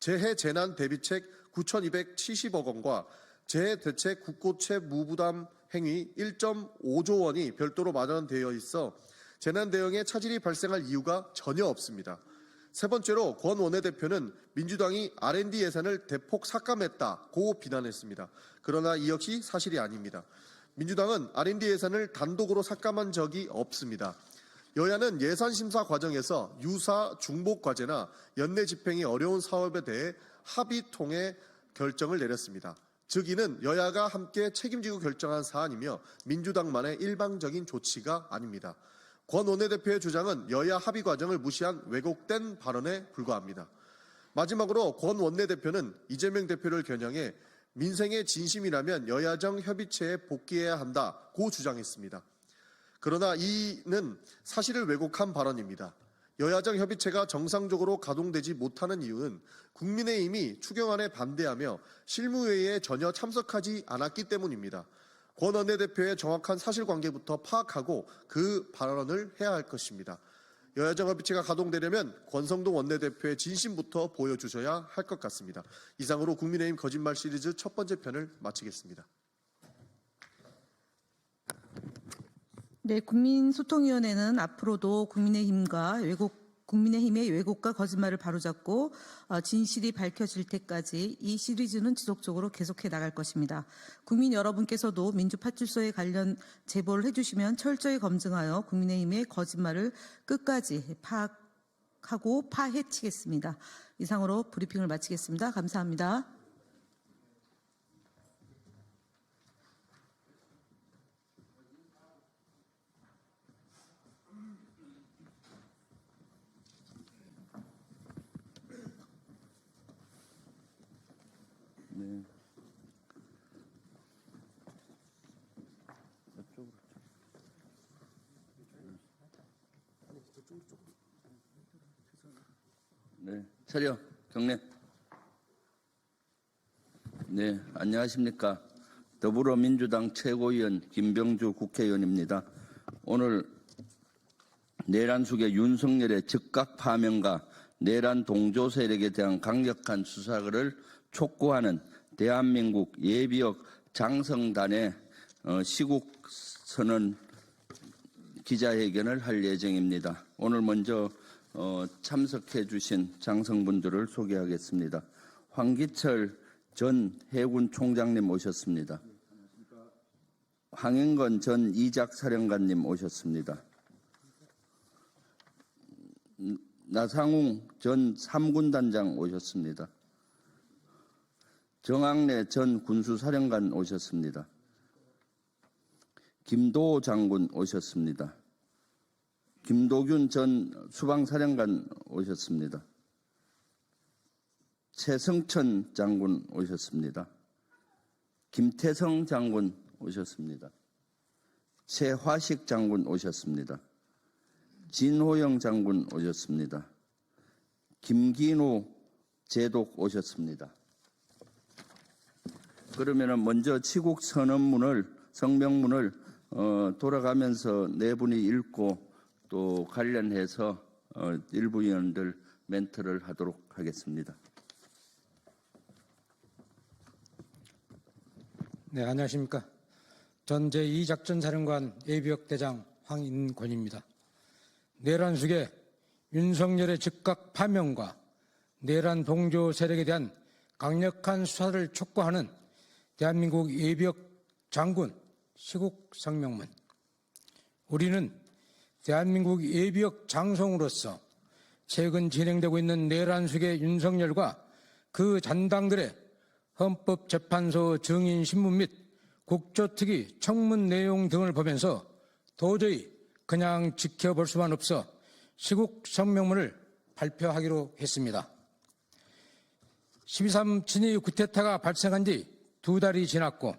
재해재난 대비책 9,270억 원과 재해대책 국고채 무부담 행위 1.5조 원이 별도로 마련되어 있어 재난대응에 차질이 발생할 이유가 전혀 없습니다. 세 번째로 권 원내대표는 민주당이 R&D 예산을 대폭 삭감했다고 비난했습니다. 그러나 이 역시 사실이 아닙니다. 민주당은 R&D 예산을 단독으로 삭감한 적이 없습니다. 여야는 예산심사 과정에서 유사 중복 과제나 연내 집행이 어려운 사업에 대해 합의 통해 결정을 내렸습니다. 즉 이는 여야가 함께 책임지고 결정한 사안이며 민주당만의 일방적인 조치가 아닙니다. 권 원내대표의 주장은 여야 합의 과정을 무시한 왜곡된 발언에 불과합니다. 마지막으로 권 원내대표는 이재명 대표를 겨냥해 민생의 진심이라면 여야정 협의체에 복귀해야 한다고 주장했습니다. 그러나 이는 사실을 왜곡한 발언입니다. 여야정 협의체가 정상적으로 가동되지 못하는 이유는 국민의힘이 추경안에 반대하며 실무회의에 전혀 참석하지 않았기 때문입니다. 권 원내대표의 정확한 사실관계부터 파악하고 그 발언을 해야 할 것입니다. 여야정 협의체가 가동되려면 권성동 원내대표의 진심부터 보여주셔야 할 것 같습니다. 이상으로 국민의힘 거짓말 시리즈 첫 번째 편을 마치겠습니다. 네, 국민소통위원회는 앞으로도 국민의힘의 왜곡과 거짓말을 바로잡고 진실이 밝혀질 때까지 이 시리즈는 지속적으로 계속해 나갈 것입니다. 국민 여러분께서도 민주파출소에 관련 제보를 해주시면 철저히 검증하여 국민의힘의 거짓말을 끝까지 파악하고 파헤치겠습니다. 이상으로 브리핑을 마치겠습니다. 감사합니다. 네, 차려 경례. 네, 안녕하십니까. 더불어민주당 최고위원 김병주 국회의원입니다. 오늘 내란숙의 윤석열의 즉각 파면과 내란 동조 세력에 대한 강력한 수사를 촉구하는 대한민국 예비역 장성단의 시국 선언 기자회견을 할 예정입니다. 오늘 먼저 참석해 주신 장성분들을 소개하겠습니다. 황기철 전 해군 총장님 오셨습니다. 황영건 전 이작 사령관님 오셨습니다. 나상웅 전 3군단장 오셨습니다. 정학래 전 군수사령관 오셨습니다. 김도호 장군 오셨습니다. 김도균 전 수방사령관 오셨습니다. 최성천 장군 오셨습니다. 김태성 장군 오셨습니다. 최화식 장군 오셨습니다. 진호영 장군 오셨습니다. 김기노 제독 오셨습니다. 그러면 먼저 치국 성명문을 돌아가면서 네 분이 읽고 또 관련해서 일부 의원들 멘트를 하도록 하겠습니다. 네, 안녕하십니까. 전 제2작전사령관 예비역 대장 황인권입니다. 내란숙의 윤석열의 즉각 파면과 내란 동조 세력에 대한 강력한 수사를 촉구하는 대한민국 예비역 장군 시국 성명문. 우리는 대한민국 예비역 장성으로서 최근 진행되고 있는 내란숙의 윤석열과 그 잔당들의 헌법재판소 증인신문 및 국조특위 청문 내용 등을 보면서 도저히 그냥 지켜볼 수만 없어 시국 성명문을 발표하기로 했습니다. 12.3 친위 쿠데타가 발생한 지 2달이 지났고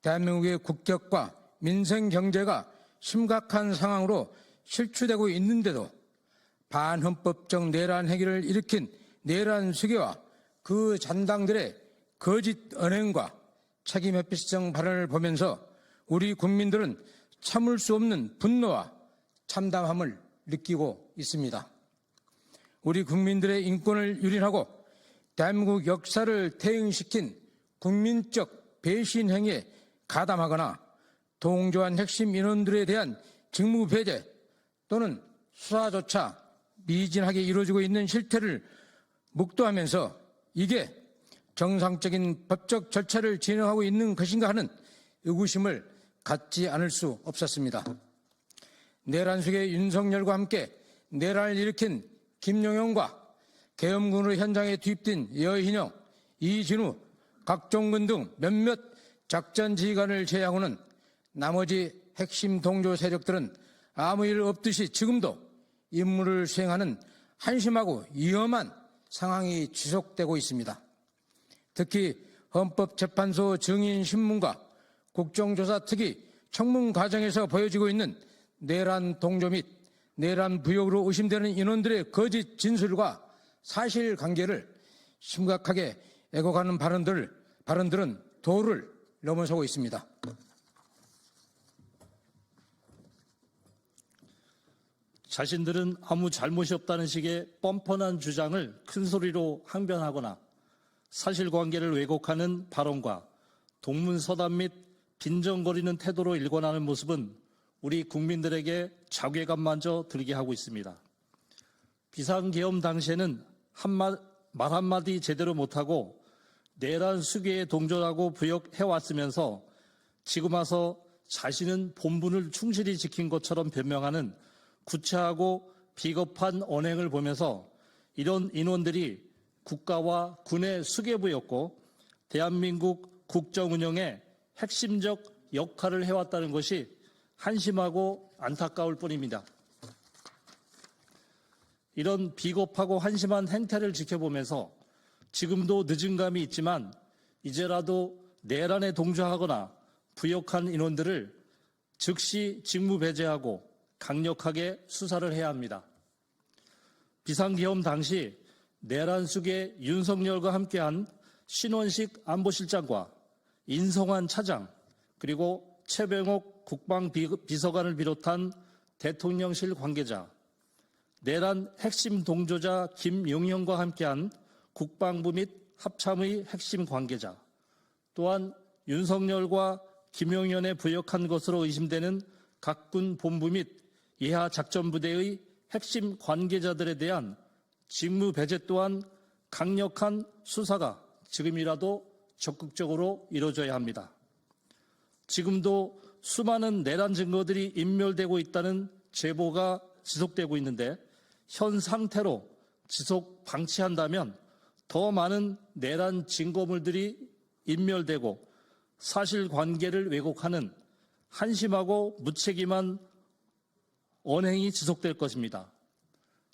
대한민국의 국격과 민생 경제가 심각한 상황으로 실추되고 있는데도 반헌법적 내란 행위를 일으킨 내란 수괴와 그 잔당들의 거짓 언행과 책임 회피성 발언을 보면서 우리 국민들은 참을 수 없는 분노와 참담함을 느끼고 있습니다. 우리 국민들의 인권을 유린하고 대한민국 역사를 퇴행시킨 국민적 배신 행위에 가담하거나 동조한 핵심 인원들에 대한 직무 배제 또는 수사조차 미진하게 이루어지고 있는 실태를 묵도하면서 이게 정상적인 법적 절차를 진행하고 있는 것인가 하는 의구심을 갖지 않을 수 없었습니다. 내란숙의 윤석열과 함께 내란을 일으킨 김용현과 계엄군으로 현장에 투입된 여인영, 이진우, 각종근 등 몇몇 작전 지휘관을 제외하고는 나머지 핵심 동조 세력들은 아무 일 없듯이 지금도 임무를 수행하는 한심하고 위험한 상황이 지속되고 있습니다. 특히 헌법재판소 증인신문과 국정조사특위 청문 과정에서 보여지고 있는 내란 동조 및 내란 부역으로 의심되는 인원들의 거짓 진술과 사실관계를 심각하게 왜곡하는 발언들은 도를 넘어서고 있습니다. 자신들은 아무 잘못이 없다는 식의 뻔뻔한 주장을 큰 소리로 항변하거나 사실관계를 왜곡하는 발언과 동문서답 및 빈정거리는 태도로 일관하는 모습은 우리 국민들에게 자괴감마저 들게 하고 있습니다. 비상계엄 당시에는 말 한마디 제대로 못하고 내란 수괴에 동조하고 부역해왔으면서 지금 와서 자신은 본분을 충실히 지킨 것처럼 변명하는 구차하고 비겁한 언행을 보면서 이런 인원들이 국가와 군의 수괴부였고 대한민국 국정 운영에 핵심적 역할을 해왔다는 것이 한심하고 안타까울 뿐입니다. 이런 비겁하고 한심한 행태를 지켜보면서 지금도 늦은 감이 있지만 이제라도 내란에 동조하거나 부역한 인원들을 즉시 직무 배제하고 강력하게 수사를 해야 합니다. 비상계엄 당시 내란 속에 윤석열과 함께한 신원식 안보실장과 인성환 차장 그리고 최병옥 국방비서관을 비롯한 대통령실 관계자, 내란 핵심 동조자 김용현과 함께한 국방부 및 합참의 핵심 관계자, 또한 윤석열과 김용현에 부역한 것으로 의심되는 각군 본부 및 예하 작전부대의 핵심 관계자들에 대한 직무 배제 또한 강력한 수사가 지금이라도 적극적으로 이루어져야 합니다. 지금도 수많은 내란 증거들이 인멸되고 있다는 제보가 지속되고 있는데 현 상태로 지속 방치한다면 더 많은 내란 증거물들이 인멸되고 사실관계를 왜곡하는 한심하고 무책임한 언행이 지속될 것입니다.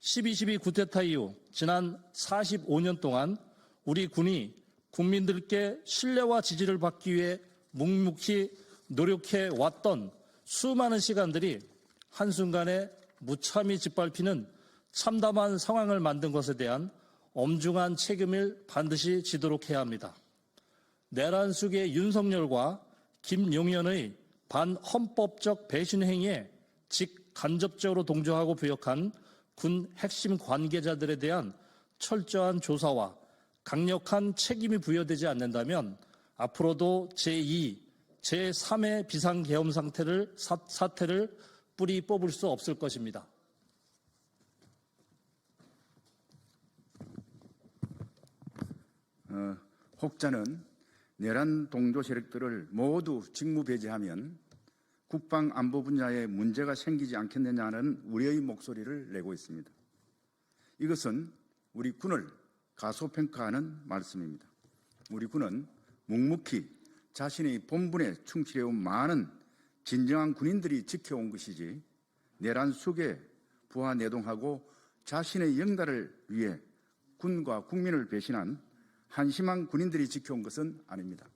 12.12 구테타 이후 지난 45년 동안 우리 군이 국민들께 신뢰와 지지를 받기 위해 묵묵히 노력해 왔던 수많은 시간들이 한순간에 무참히 짓밟히는 참담한 상황을 만든 것에 대한 엄중한 책임을 반드시 지도록 해야 합니다. 내란 속의 윤석열과 김용현의 반헌법적 배신 행위에 직간접적으로 동조하고 부역한 군 핵심 관계자들에 대한 철저한 조사와 강력한 책임이 부여되지 않는다면 앞으로도 제2, 제3의 비상계엄 사태를 뿌리 뽑을 수 없을 것입니다. 혹자는 내란 동조 세력들을 모두 직무 배제하면 국방 안보 분야에 문제가 생기지 않겠느냐는 우려의 목소리를 내고 있습니다. 이것은 우리 군을 가소평가하는 말씀입니다. 우리 군은 묵묵히 자신의 본분에 충실해온 많은 진정한 군인들이 지켜온 것이지 내란 속에 부하내동하고 자신의 영달을 위해 군과 국민을 배신한 한심한 군인들이 지켜온 것은 아닙니다.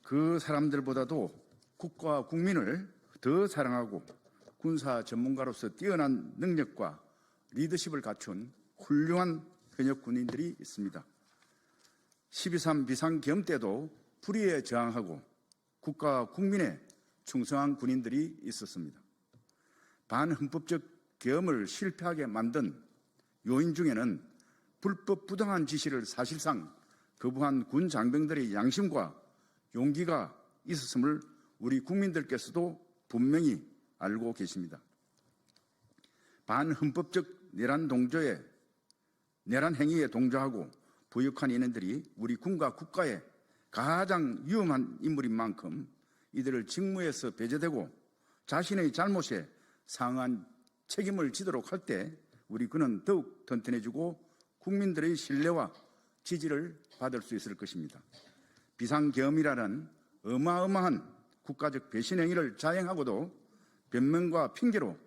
그 사람들보다도 국가와 국민을 더 사랑하고 군사 전문가로서 뛰어난 능력과 리더십을 갖춘 훌륭한 현역 군인들이 있습니다. 12.3 비상계엄 때도 불의에 저항하고 국가와 국민에 충성한 군인들이 있었습니다. 반헌법적 계엄을 실패하게 만든 요인 중에는 불법 부당한 지시를 사실상 거부한 군 장병들의 양심과 용기가 있었음을 우리 국민들께서도 분명히 알고 계십니다. 반헌법적 내란 행위에 동조하고 부역한 인원들이 우리 군과 국가에 가장 위험한 인물인 만큼 이들을 직무에서 배제되고 자신의 잘못에 상한 책임을 지도록 할 때 우리 군은 더욱 튼튼해지고 국민들의 신뢰와 지지를 받을 수 있을 것입니다. 비상계엄이라는 어마어마한 국가적 배신 행위를 자행하고도 변명과 핑계로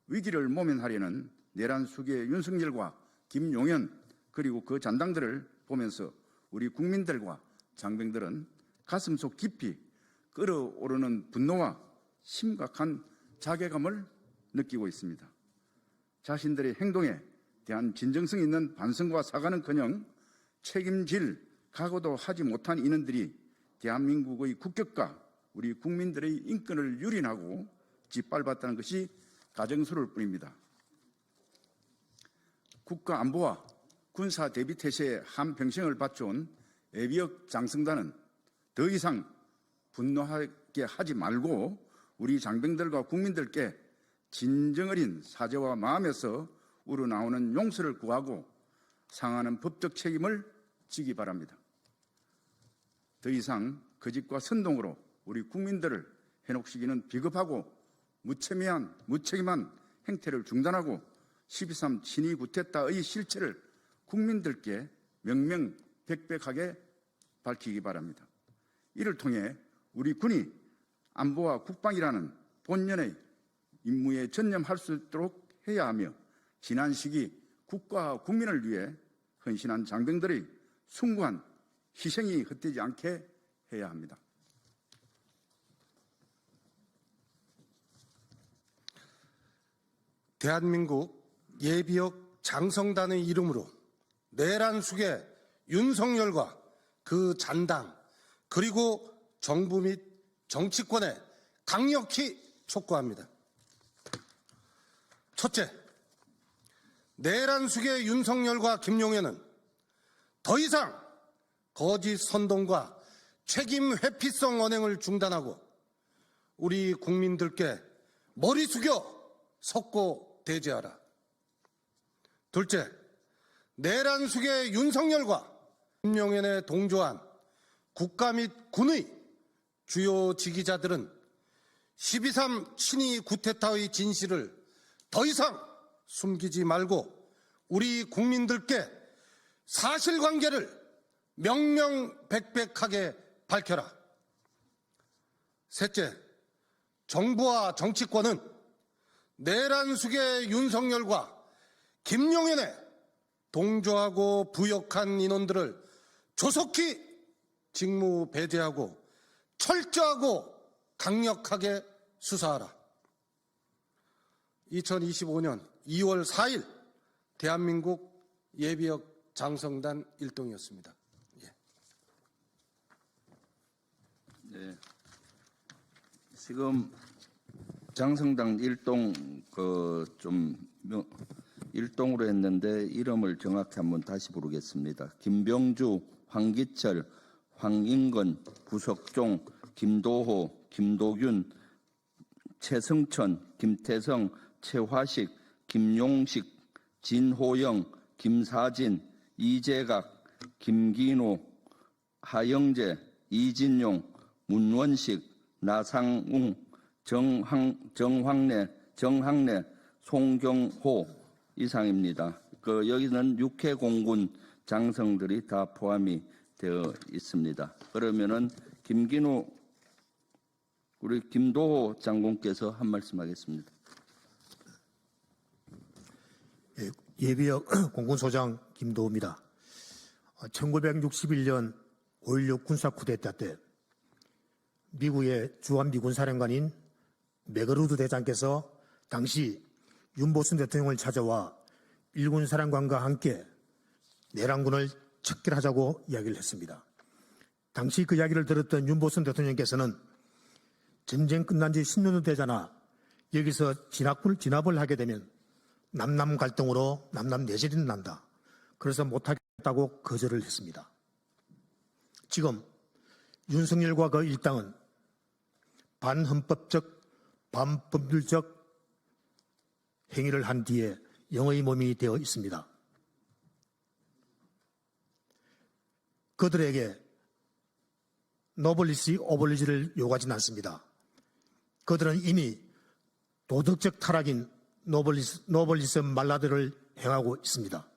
위기를 모면하려는 내란 수기의 윤석열과 김용현 그리고 그 잔당들을 보면서 우리 국민들과 장병들은 가슴속 깊이 끓어오르는 분노와 심각한 자괴감을 느끼고 있습니다. 자신들의 행동에 대한 진정성 있는 반성과 사과는커녕 책임질 각오도 하지 못한 인원들이 대한민국의 국격과 우리 국민들의 인권을 유린하고 짓밟았다는 것이 가정스러울 뿐입니다. 국가 안보와 군사 대비 태세의 한평생을 바쳐온 예비역 장성단은 더 이상 분노하게 하지 말고 우리 장병들과 국민들께 진정 어린 사죄와 마음에서 우러나오는 용서를 구하고 상하는 법적 책임을 지기 바랍니다. 더 이상 거짓과 선동으로 우리 국민들을 현혹시키는 비겁하고 무책임한 행태를 중단하고 12.3 친위 구테타의 실체를 국민들께 명명백백하게 밝히기 바랍니다. 이를 통해 우리 군이 안보와 국방이라는 본연의 임무에 전념할 수 있도록 해야 하며 지난 시기 국가와 국민을 위해 헌신한 장병들의 숭고한 희생이 헛되지 않게 해야 합니다. 대한민국 예비역 장성단의 이름으로 내란숙의 윤석열과 그 잔당 그리고 정부 및 정치권에 강력히 촉구합니다. 첫째, 내란숙의 윤석열과 김용현은 더 이상 거짓 선동과 책임 회피성 언행을 중단하고 우리 국민들께 머리 숙여 석고 대죄하라. 둘째, 내란숙의 윤석열과 김용현에 동조한 국가 및 군의 주요 지기자들은 12.3 친위 쿠데타의 진실을 더 이상 숨기지 말고 우리 국민들께 사실관계를 명명백백하게 밝혀라. 셋째, 정부와 정치권은 내란숙의 윤석열과 김용현에 동조하고 부역한 인원들을 조속히 직무 배제하고 철저하고 강력하게 수사하라. 2025년 2월 4일 대한민국 예비역 장성단 일동이었습니다. 네. 지금 장성당 일동 일동으로 했는데 이름을 정확히 한번 다시 부르겠습니다. 김병주, 황기철, 황인건, 구석종, 김도호, 김도균, 최승천, 김태성, 최화식, 김용식, 진호영, 김사진, 이재각, 김기노, 하영재, 이진용, 문원식, 나상웅, 정황래, 송경호 이상입니다. 여기는 육해공군 장성들이 다 포함이 되어 있습니다. 그러면은 우리 김도호 장군께서 한 말씀하겠습니다. 예비역 공군소장 김도호입니다. 1961년 5.16 군사 쿠데타 때 미국의 주한미군 사령관인 맥어루드 대장께서 당시 윤보순 대통령을 찾아와 일군 사령관과 함께 내란군을 척결하자고 이야기를 했습니다. 당시 그 이야기를 들었던 윤보순 대통령께서는 전쟁 끝난 지 10년도 되잖아. 여기서 진압을 하게 되면 남남 갈등으로 남남 내전이 난다. 그래서 못하겠다고 거절을 했습니다. 지금 윤석열과 그 일당은 반헌법적, 반법률적 행위를 한 뒤에 영의 몸이 되어 있습니다. 그들에게 노블리스 오블리지를 요구하지는 않습니다. 그들은 이미 도덕적 타락인 노블리스 말라드를 행하고 있습니다.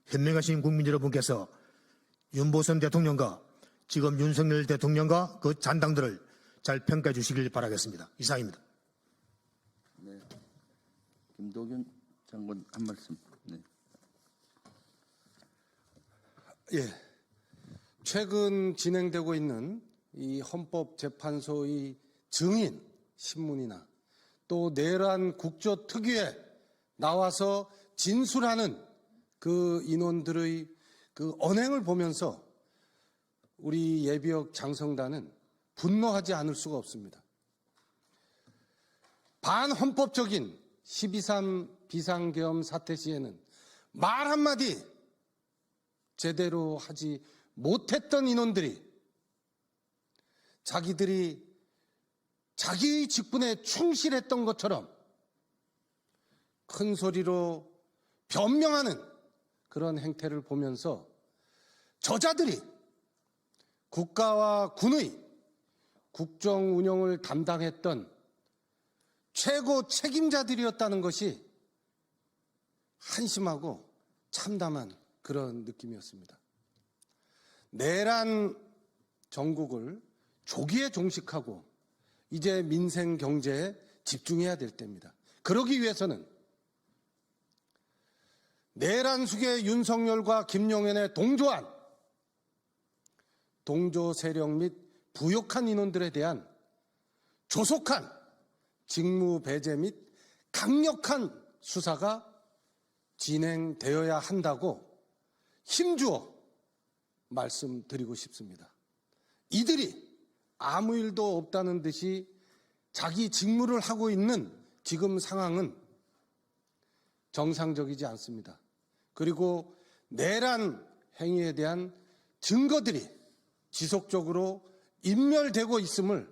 현명하신 국민 여러분께서 윤보선 대통령과 지금 윤석열 대통령과 그 잔당들을 잘 평가해 주시길 바라겠습니다. 이상입니다. 네. 김도균 장군 한 말씀. 네. 최근 진행되고 있는 이 헌법재판소의 증인 신문이나 또 내란 국조특위에 나와서 진술하는 그 인원들의 그 언행을 보면서 우리 예비역 장성단은 분노하지 않을 수가 없습니다. 반헌법적인 12.3 비상계엄 사태 시에는 말 한마디 제대로 하지 못했던 인원들이 자기들이 자기의 직분에 충실했던 것처럼 큰 소리로 변명하는 그런 행태를 보면서 저자들이 국가와 군의 국정 운영을 담당했던 최고 책임자들이었다는 것이 한심하고 참담한 그런 느낌이었습니다. 내란 정국을 조기에 종식하고 이제 민생 경제에 집중해야 될 때입니다. 그러기 위해서는 내란숙의 윤석열과 김용현의 동조한 동조 세력 및 부역한 인원들에 대한 조속한 직무 배제 및 강력한 수사가 진행되어야 한다고 힘주어 말씀드리고 싶습니다. 이들이 아무 일도 없다는 듯이 자기 직무를 하고 있는 지금 상황은 정상적이지 않습니다. 그리고 내란 행위에 대한 증거들이 지속적으로 인멸되고 있음을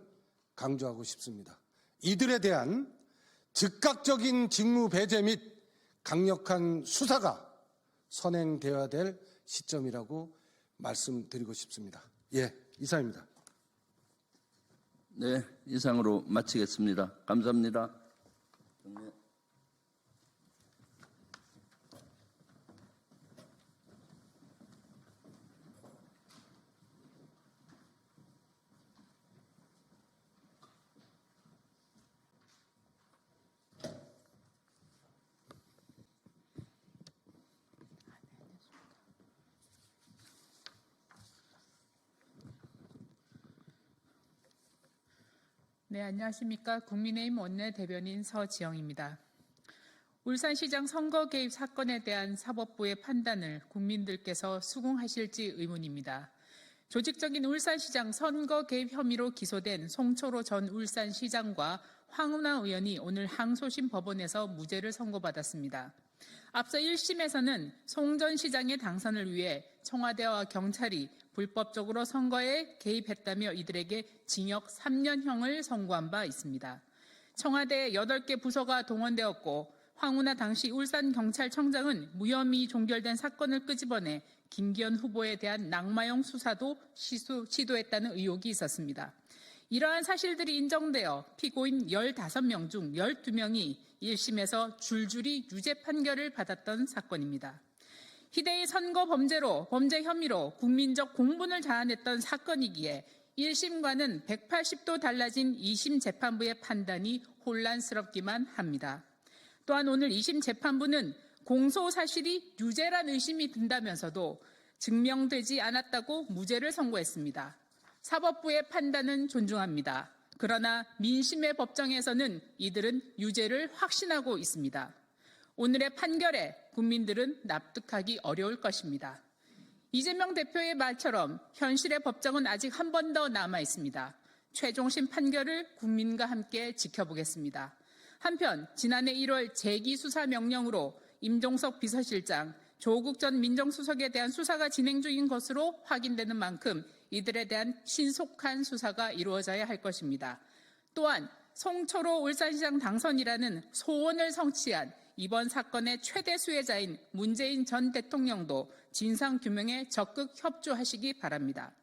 강조하고 싶습니다. 이들에 대한 즉각적인 직무 배제 및 강력한 수사가 선행되어야 될 시점이라고 말씀드리고 싶습니다. 예, 이상입니다. 네, 이상으로 마치겠습니다. 감사합니다. 네, 안녕하십니까. 국민의힘 원내대변인 서지영입니다. 울산시장 선거 개입 사건에 대한 사법부의 판단을 국민들께서 수긍하실지 의문입니다. 조직적인 울산시장 선거 개입 혐의로 기소된 송초로 전 울산시장과 황운하 의원이 오늘 항소심 법원에서 무죄를 선고받았습니다. 앞서 1심에서는 송 전 시장의 당선을 위해 청와대와 경찰이 불법적으로 선거에 개입했다며 이들에게 징역 3년형을 선고한 바 있습니다. 청와대 8개 부서가 동원되었고 황운하 당시 울산경찰청장은 무혐의 종결된 사건을 끄집어내 김기현 후보에 대한 낙마용 수사도 시도했다는 의혹이 있었습니다. 이러한 사실들이 인정되어 피고인 15명 중 12명이 1심에서 줄줄이 유죄 판결을 받았던 사건입니다. 희대의 선거 범죄 혐의로 국민적 공분을 자아냈던 사건이기에 1심과는 180도 달라진 2심 재판부의 판단이 혼란스럽기만 합니다. 또한 오늘 2심 재판부는 공소 사실이 유죄란 의심이 든다면서도 증명되지 않았다고 무죄를 선고했습니다. 사법부의 판단은 존중합니다. 그러나 민심의 법정에서는 이들은 유죄를 확신하고 있습니다. 오늘의 판결에 국민들은 납득하기 어려울 것입니다. 이재명 대표의 말처럼 현실의 법정은 아직 한 번 더 남아 있습니다. 최종심 판결을 국민과 함께 지켜보겠습니다. 한편 지난해 1월 재기수사 명령으로 임종석 비서실장, 조국 전 민정수석에 대한 수사가 진행 중인 것으로 확인되는 만큼 이들에 대한 신속한 수사가 이루어져야 할 것입니다. 또한 송초로 울산시장 당선이라는 소원을 성취한 이번 사건의 최대 수혜자인 문재인 전 대통령도 진상규명에 적극 협조하시기 바랍니다.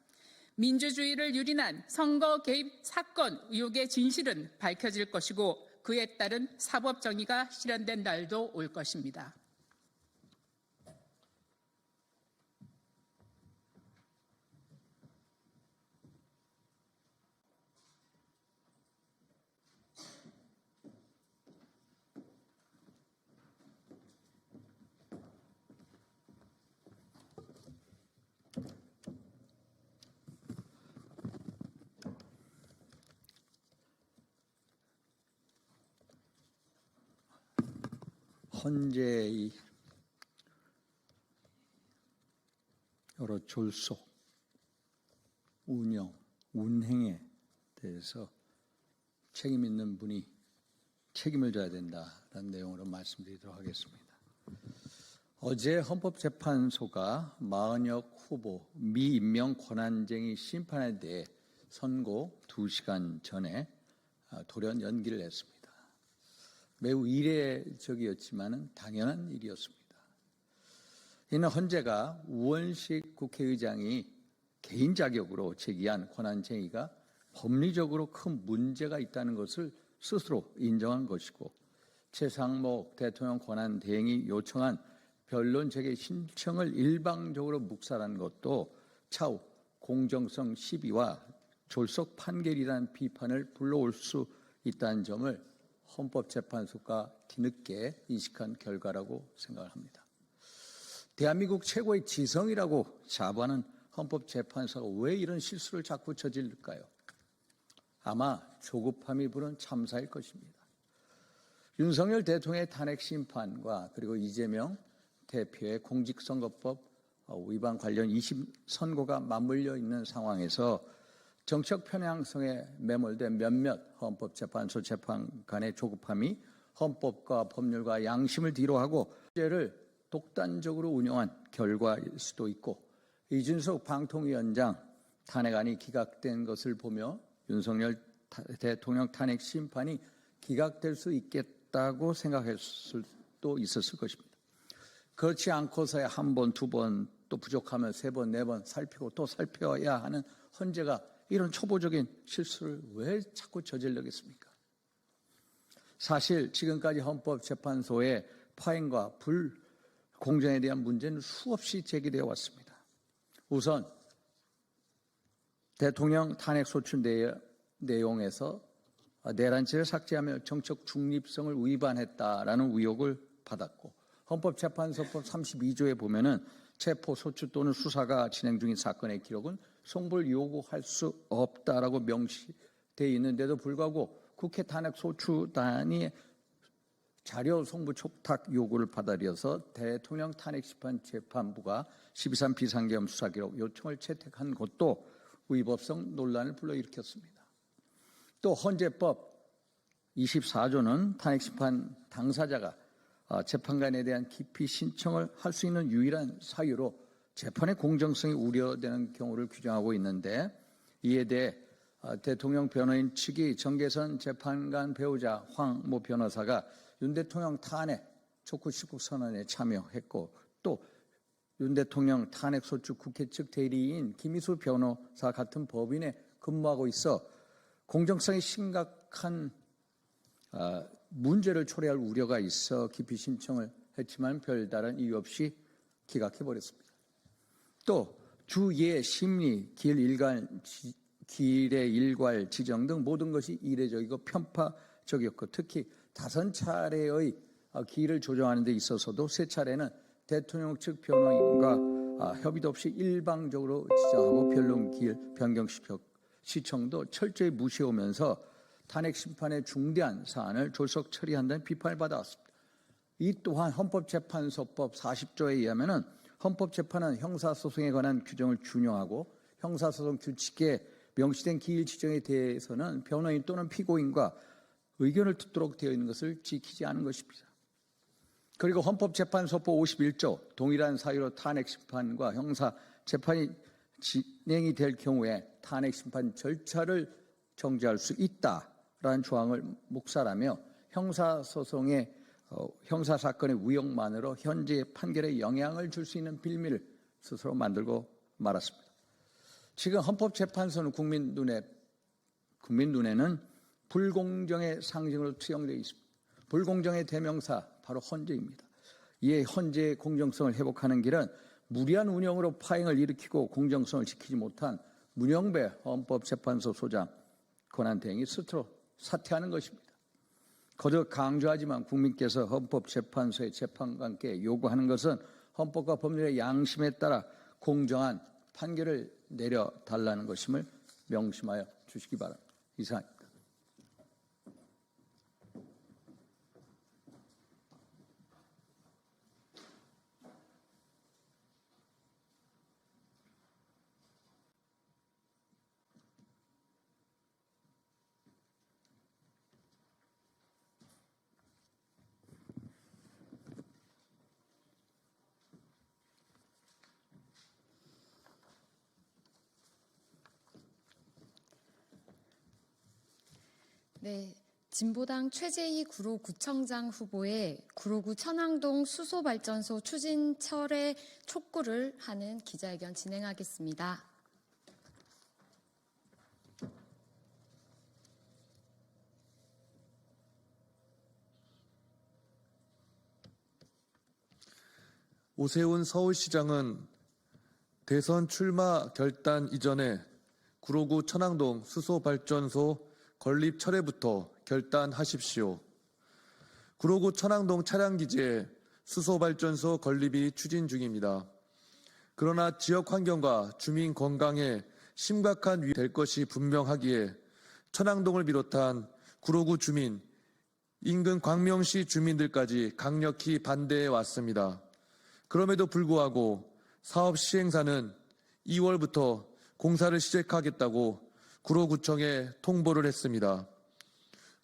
민주주의를 유린한 선거 개입 사건 의혹의 진실은 밝혀질 것이고 그에 따른 사법 정의가 실현된 날도 올 것입니다. 헌재의 여러 졸속, 운영, 운행에 대해서 책임 있는 분이 책임을 져야 된다는 내용으로 말씀드리도록 하겠습니다. 어제 헌법재판소가 마은혁 후보 미임명 권한쟁의 심판에 대해 선고 2시간 전에 돌연 연기를 했습니다. 매우 이례적이었지만 당연한 일이었습니다. 이는 헌재가 우원식 국회의장이 개인 자격으로 제기한 권한쟁의가 법리적으로 큰 문제가 있다는 것을 스스로 인정한 것이고 최상목 대통령 권한대행이 요청한 변론 재개 신청을 일방적으로 묵살한 것도 차후 공정성 시비와 졸속 판결이라는 비판을 불러올 수 있다는 점을 헌법재판소가 뒤늦게 인식한 결과라고 생각을 합니다. 대한민국 최고의 지성이라고 자부하는 헌법재판소가 왜 이런 실수를 자꾸 저질까요? 아마 조급함이 부른 참사일 것입니다. 윤석열 대통령의 탄핵 심판과 그리고 이재명 대표의 공직선거법 위반 관련 2심 선고가 맞물려 있는 상황에서 정책 편향성에 매몰된 몇몇 헌법재판소 재판관의 조급함이 헌법과 법률과 양심을 뒤로하고 문제를 독단적으로 운영한 결과일 수도 있고, 이준석 방통위원장 탄핵안이 기각된 것을 보며 윤석열 대통령 탄핵 심판이 기각될 수 있겠다고 생각했을 수도 있었을 것입니다. 그렇지 않고서야 한 번, 두 번, 또 부족하면 세 번, 네 번 살피고 또 살펴야 하는 헌재가 이런 초보적인 실수를 왜 자꾸 저질러겠습니까? 사실 지금까지 헌법재판소의 파행과 불공정에 대한 문제는 수없이 제기되어 왔습니다. 우선 대통령 탄핵소추 내용에서 내란죄를 삭제하며 정책 중립성을 위반했다라는 의혹을 받았고, 헌법재판소법 32조에 보면은 체포, 소추 또는 수사가 진행 중인 사건의 기록은 송부를 요구할 수 없다라고 명시되어 있는데도 불구하고 국회 탄핵소추단이 자료 송부 촉탁 요구를 받아들여서 대통령 탄핵심판 재판부가 12.3 비상계엄 수사기록 요청을 채택한 것도 위법성 논란을 불러일으켰습니다. 또 헌재법 24조는 탄핵심판 당사자가 재판관에 대한 기피 신청을 할 수 있는 유일한 사유로 재판의 공정성이 우려되는 경우를 규정하고 있는데, 이에 대해 대통령 변호인 측이 정계선 재판관 배우자 황 모 변호사가 윤 대통령 탄핵 촉구 시국 선언에 참여했고, 또 윤 대통령 탄핵소추 국회 측 대리인 김희수 변호사 같은 법인에 근무하고 있어 공정성이 심각한 문제를 초래할 우려가 있어 기피 신청을 했지만 별다른 이유 없이 기각해버렸습니다. 또 주예 심리, 길의 일괄 지정 등 모든 것이 이례적이고 편파적이었고, 특히 5차례의 기일을 조정하는 데 있어서도 3차례는 대통령 측 변호인과 협의도 없이 일방적으로 지정하고 변론 기일 변경 시청도 철저히 무시하면서 탄핵 심판의 중대한 사안을 졸속 처리한다는 비판을 받아왔습니다. 이 또한 헌법재판소법 40조에 의하면 헌법재판은 형사소송에 관한 규정을 준용하고 형사소송 규칙에 명시된 기일 지정에 대해서는 변호인 또는 피고인과 의견을 듣도록 되어 있는 것을 지키지 않은 것입니다. 그리고 헌법재판소법 51조 동일한 사유로 탄핵심판과 형사재판이 진행이 될 경우에 탄핵심판 절차를 정지할 수 있다라는 조항을 묵살하며 형사사건의 위력만으로 현재 판결에 영향을 줄 수 있는 빌미를 스스로 만들고 말았습니다. 지금 헌법재판소는 국민 눈에는 불공정의 상징으로 투영되어 있습니다. 불공정의 대명사 바로 헌재입니다. 이에 헌재의 공정성을 회복하는 길은 무리한 운영으로 파행을 일으키고 공정성을 지키지 못한 문영배 헌법재판소 소장 권한대행이 스스로 사퇴하는 것입니다. 거듭 강조하지만 국민께서 헌법재판소의 재판관께 요구하는 것은 헌법과 법률의 양심에 따라 공정한 판결을 내려달라는 것임을 명심하여 주시기 바랍니다. 이상입니다. 네, 진보당 최재희 구로구청장 후보의 구로구 천왕동 수소발전소 추진 철회 촉구를 하는 기자회견 진행하겠습니다. 오세훈 서울시장은 대선 출마 결단 이전에 구로구 천왕동 수소발전소 건립 철회부터 결단하십시오. 구로구 천왕동 차량기지에 수소발전소 건립이 추진 중입니다. 그러나 지역 환경과 주민 건강에 심각한 위협이 될 것이 분명하기에 천왕동을 비롯한 구로구 주민, 인근 광명시 주민들까지 강력히 반대해 왔습니다. 그럼에도 불구하고 사업 시행사는 2월부터 공사를 시작하겠다고 구로구청에 통보를 했습니다.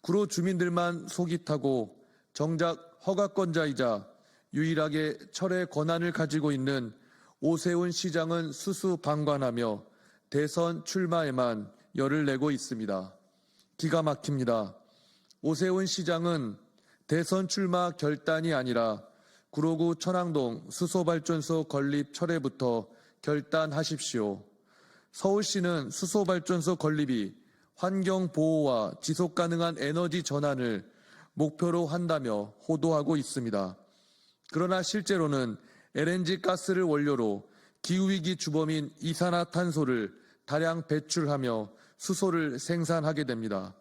구로 주민들만 속이 타고 정작 허가권자이자 유일하게 철회 권한을 가지고 있는 오세훈 시장은 수수방관하며 대선 출마에만 열을 내고 있습니다. 기가 막힙니다. 오세훈 시장은 대선 출마 결단이 아니라 구로구 천왕동 수소발전소 건립 철회부터 결단하십시오. 서울시는 수소발전소 건립이 환경보호와 지속가능한 에너지 전환을 목표로 한다며 호도하고 있습니다. 그러나 실제로는 LNG 가스를 원료로 기후위기 주범인 이산화탄소를 다량 배출하며 수소를 생산하게 됩니다.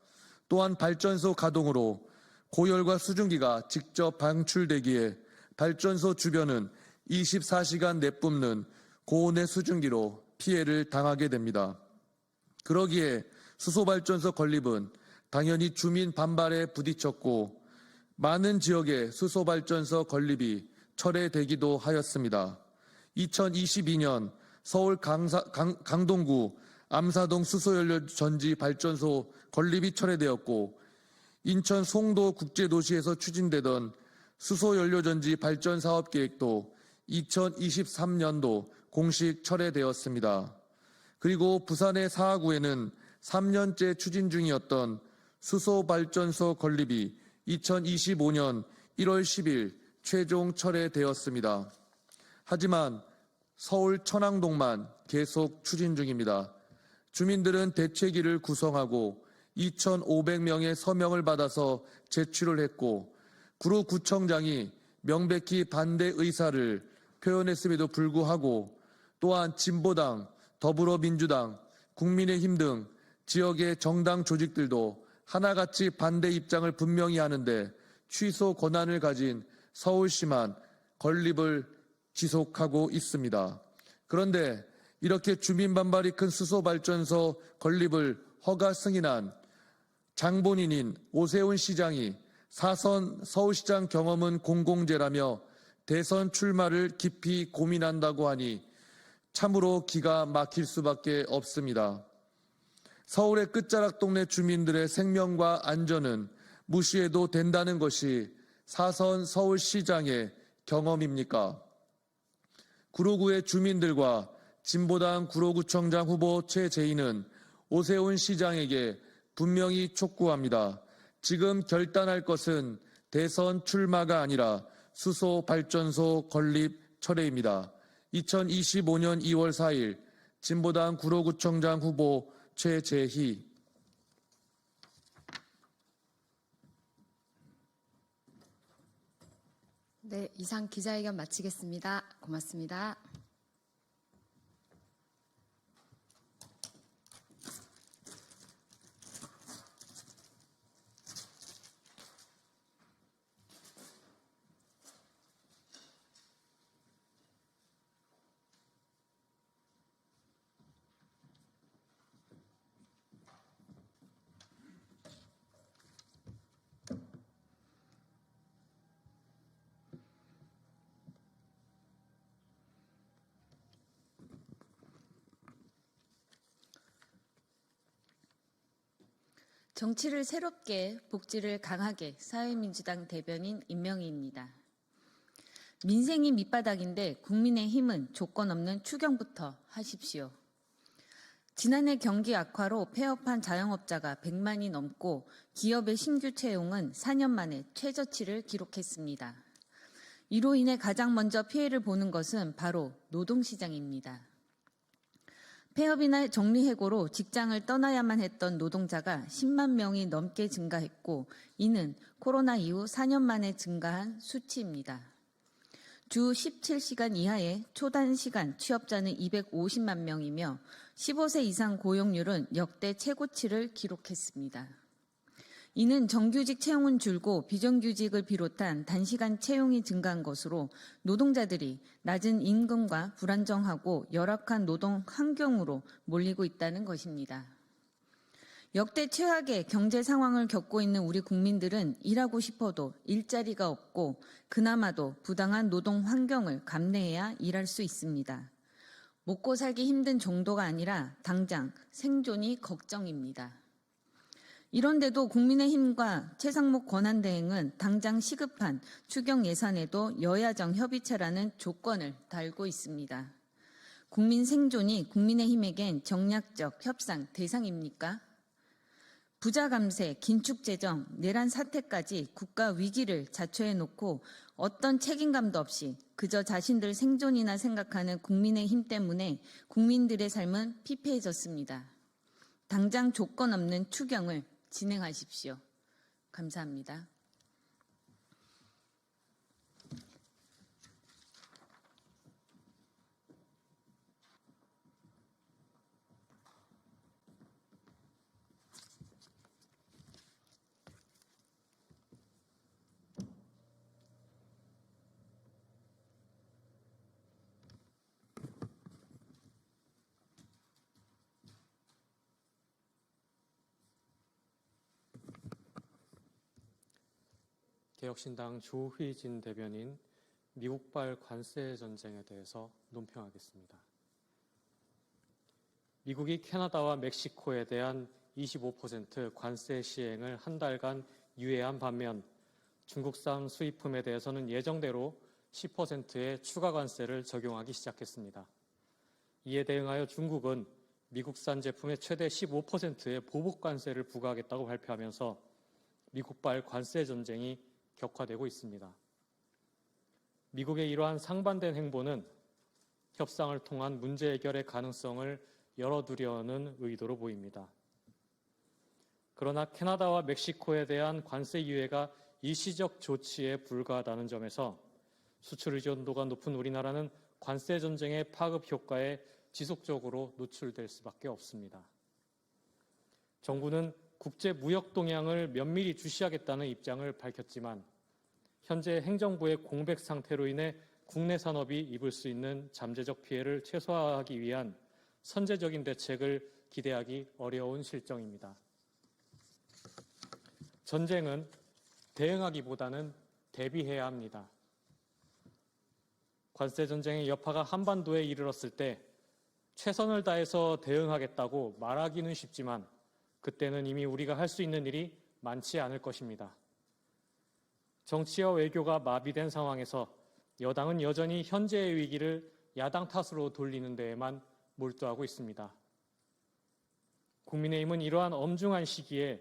또한 발전소 가동으로 고열과 수증기가 직접 방출되기에 발전소 주변은 24시간 내뿜는 고온의 수증기로 피해를 당하게 됩니다. 그러기에 수소발전소 건립은 당연히 주민 반발에 부딪혔고 많은 지역의 수소발전소 건립이 철회되기도 하였습니다. 2022년 서울 강동구 암사동 수소연료 전지 발전소 건립이 철회되었고 인천 송도 국제도시에서 추진되던 수소연료전지 발전 사업 계획도 2023년도 공식 철회되었습니다. 그리고 부산의 사하구에는 3년째 추진 중이었던 수소발전소 건립이 2025년 1월 10일 최종 철회되었습니다. 하지만 서울 천왕동만 계속 추진 중입니다. 주민들은 대책위를 구성하고 2,500명의 서명을 받아서 제출을 했고 구로구청장이 명백히 반대 의사를 표현했음에도 불구하고 또한 진보당, 더불어민주당, 국민의힘 등 지역의 정당 조직들도 하나같이 반대 입장을 분명히 하는데 취소 권한을 가진 서울시만 건립을 지속하고 있습니다. 그런데 이렇게 주민 반발이 큰 수소발전소 건립을 허가 승인한 장본인인 오세훈 시장이 사선 서울시장 경험은 공공재라며 대선 출마를 깊이 고민한다고 하니 참으로 기가 막힐 수밖에 없습니다. 서울의 끝자락 동네 주민들의 생명과 안전은 무시해도 된다는 것이 사선 서울시장의 경험입니까? 구로구의 주민들과 진보당 구로구청장 후보 최재희는 오세훈 시장에게 분명히 촉구합니다. 지금 결단할 것은 대선 출마가 아니라 수소발전소 건립 철회입니다. 2025년 2월 4일 진보당 구로구청장 후보 최재희. 네, 이상 기자회견 마치겠습니다. 고맙습니다. 정치를 새롭게, 복지를 강하게 사회민주당 대변인 임명희입니다. 민생이 밑바닥인데 국민의힘은 조건 없는 추경부터 하십시오. 지난해 경기 악화로 폐업한 자영업자가 100만이 넘고 기업의 신규 채용은 4년 만에 최저치를 기록했습니다. 이로 인해 가장 먼저 피해를 보는 것은 바로 노동시장입니다. 폐업이나 정리해고로 직장을 떠나야만 했던 노동자가 10만 명이 넘게 증가했고 이는 코로나 이후 4년 만에 증가한 수치입니다. 주 17시간 이하의 초단시간 취업자는 250만 명이며 15세 이상 고용률은 역대 최고치를 기록했습니다. 이는 정규직 채용은 줄고 비정규직을 비롯한 단시간 채용이 증가한 것으로 노동자들이 낮은 임금과 불안정하고 열악한 노동 환경으로 몰리고 있다는 것입니다. 역대 최악의 경제 상황을 겪고 있는 우리 국민들은 일하고 싶어도 일자리가 없고 그나마도 부당한 노동 환경을 감내해야 일할 수 있습니다. 먹고 살기 힘든 정도가 아니라 당장 생존이 걱정입니다. 이런데도 국민의힘과 최상목 권한대행은 당장 시급한 추경 예산에도 여야정 협의체라는 조건을 달고 있습니다. 국민 생존이 국민의힘에겐 정략적 협상 대상입니까? 부자 감세, 긴축 재정, 내란 사태까지 국가 위기를 자초해 놓고 어떤 책임감도 없이 그저 자신들 생존이나 생각하는 국민의힘 때문에 국민들의 삶은 피폐해졌습니다. 당장 조건 없는 추경을 진행하십시오. 감사합니다. 개혁신당 조휘진 대변인 미국발 관세 전쟁에 대해서 논평하겠습니다. 미국이 캐나다와 멕시코에 대한 25% 관세 시행을 한 달간 유예한 반면 중국산 수입품에 대해서는 예정대로 10%의 추가 관세를 적용하기 시작했습니다. 이에 대응하여 중국은 미국산 제품에 최대 15%의 보복 관세를 부과하겠다고 발표하면서 미국발 관세 전쟁이 격화되고 있습니다. 미국의 이러한 상반된 행보는 협상을 통한 문제 해결의 가능성을 열어두려는 의도로 보입니다. 그러나 캐나다와 멕시코에 대한 관세 유예가 일시적 조치에 불과하다는 점에서 수출 의존도가 높은 우리나라는 관세 전쟁의 파급 효과에 지속적으로 노출될 수밖에 없습니다. 정부는 국제 무역 동향을 면밀히 주시하겠다는 입장을 밝혔지만 현재 행정부의 공백 상태로 인해 국내 산업이 입을 수 있는 잠재적 피해를 최소화하기 위한 선제적인 대책을 기대하기 어려운 실정입니다. 전쟁은 대응하기보다는 대비해야 합니다. 관세 전쟁의 여파가 한반도에 이르렀을 때 최선을 다해서 대응하겠다고 말하기는 쉽지만 그때는 이미 우리가 할 수 있는 일이 많지 않을 것입니다. 정치와 외교가 마비된 상황에서 여당은 여전히 현재의 위기를 야당 탓으로 돌리는 데에만 몰두하고 있습니다. 국민의힘은 이러한 엄중한 시기에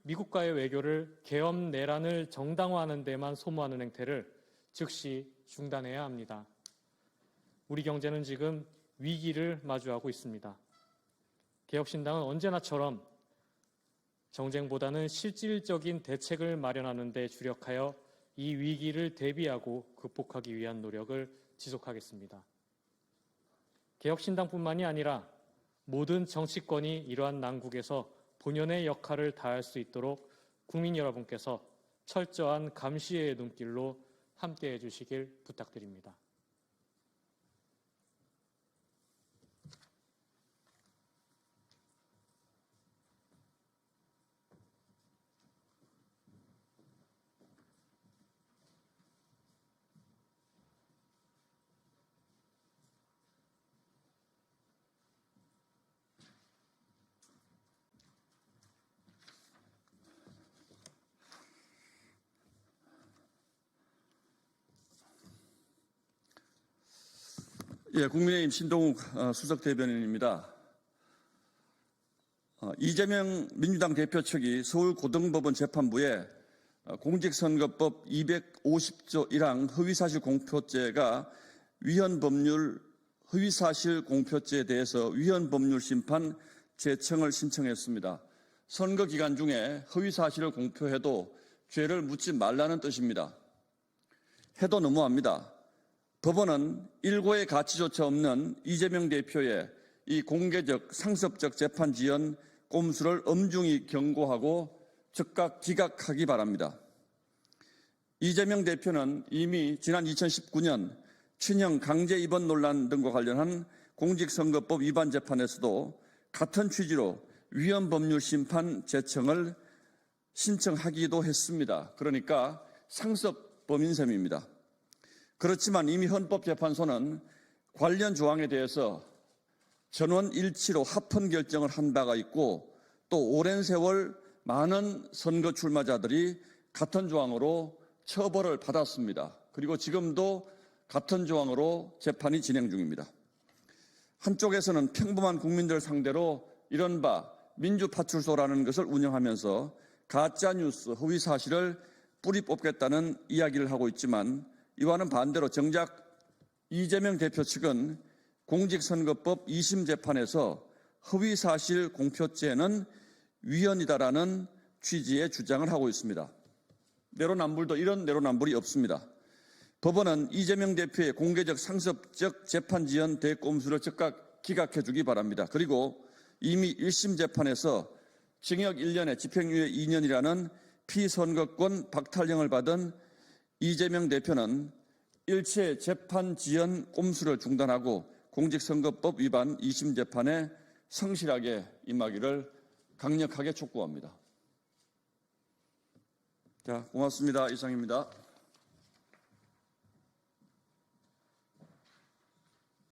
미국과의 외교를 계엄 내란을 정당화하는 데만 소모하는 행태를 즉시 중단해야 합니다. 우리 경제는 지금 위기를 마주하고 있습니다. 개혁신당은 언제나처럼 정쟁보다는 실질적인 대책을 마련하는 데 주력하여 이 위기를 대비하고 극복하기 위한 노력을 지속하겠습니다. 개혁신당뿐만이 아니라 모든 정치권이 이러한 난국에서 본연의 역할을 다할 수 있도록 국민 여러분께서 철저한 감시의 눈길로 함께해 주시길 부탁드립니다. 예, 국민의힘 신동욱 수석 대변인입니다. 이재명 민주당 대표 측이 서울고등법원 재판부에 공직선거법 250조 1항 허위사실 공표죄가 위헌법률 허위사실 공표죄에 대해서 위헌법률 심판 재청을 신청했습니다. 선거 기간 중에 허위사실을 공표해도 죄를 묻지 말라는 뜻입니다. 해도 너무합니다. 법원은 일고의 가치조차 없는 이재명 대표의 이 공개적 상습적 재판 지연 꼼수를 엄중히 경고하고 즉각 기각하기 바랍니다. 이재명 대표는 이미 지난 2019년 친형 강제 입원 논란 등과 관련한 공직선거법 위반 재판에서도 같은 취지로 위헌법률 심판 제청을 신청하기도 했습니다. 그러니까 상습범인 셈입니다. 그렇지만 이미 헌법재판소는 관련 조항에 대해서 전원 일치로 합헌 결정을 한 바가 있고 또 오랜 세월 많은 선거 출마자들이 같은 조항으로 처벌을 받았습니다. 그리고 지금도 같은 조항으로 재판이 진행 중입니다. 한쪽에서는 평범한 국민들 상대로 이른바 민주파출소라는 것을 운영하면서 가짜뉴스, 허위사실을 뿌리 뽑겠다는 이야기를 하고 있지만 이와는 반대로 정작 이재명 대표 측은 공직선거법 2심 재판에서 허위사실 공표죄는 위헌이다라는 취지의 주장을 하고 있습니다. 내로남불도 이런 내로남불이 없습니다. 법원은 이재명 대표의 공개적 상습적 재판 지연 대꼼수를 즉각 기각해 주기 바랍니다. 그리고 이미 1심 재판에서 징역 1년에 집행유예 2년이라는 피선거권 박탈령을 받은 이재명 대표는 일체 재판 지연 꼼수를 중단하고 공직선거법 위반 2심 재판에 성실하게 임하기를 강력하게 촉구합니다. 자, 고맙습니다. 이상입니다.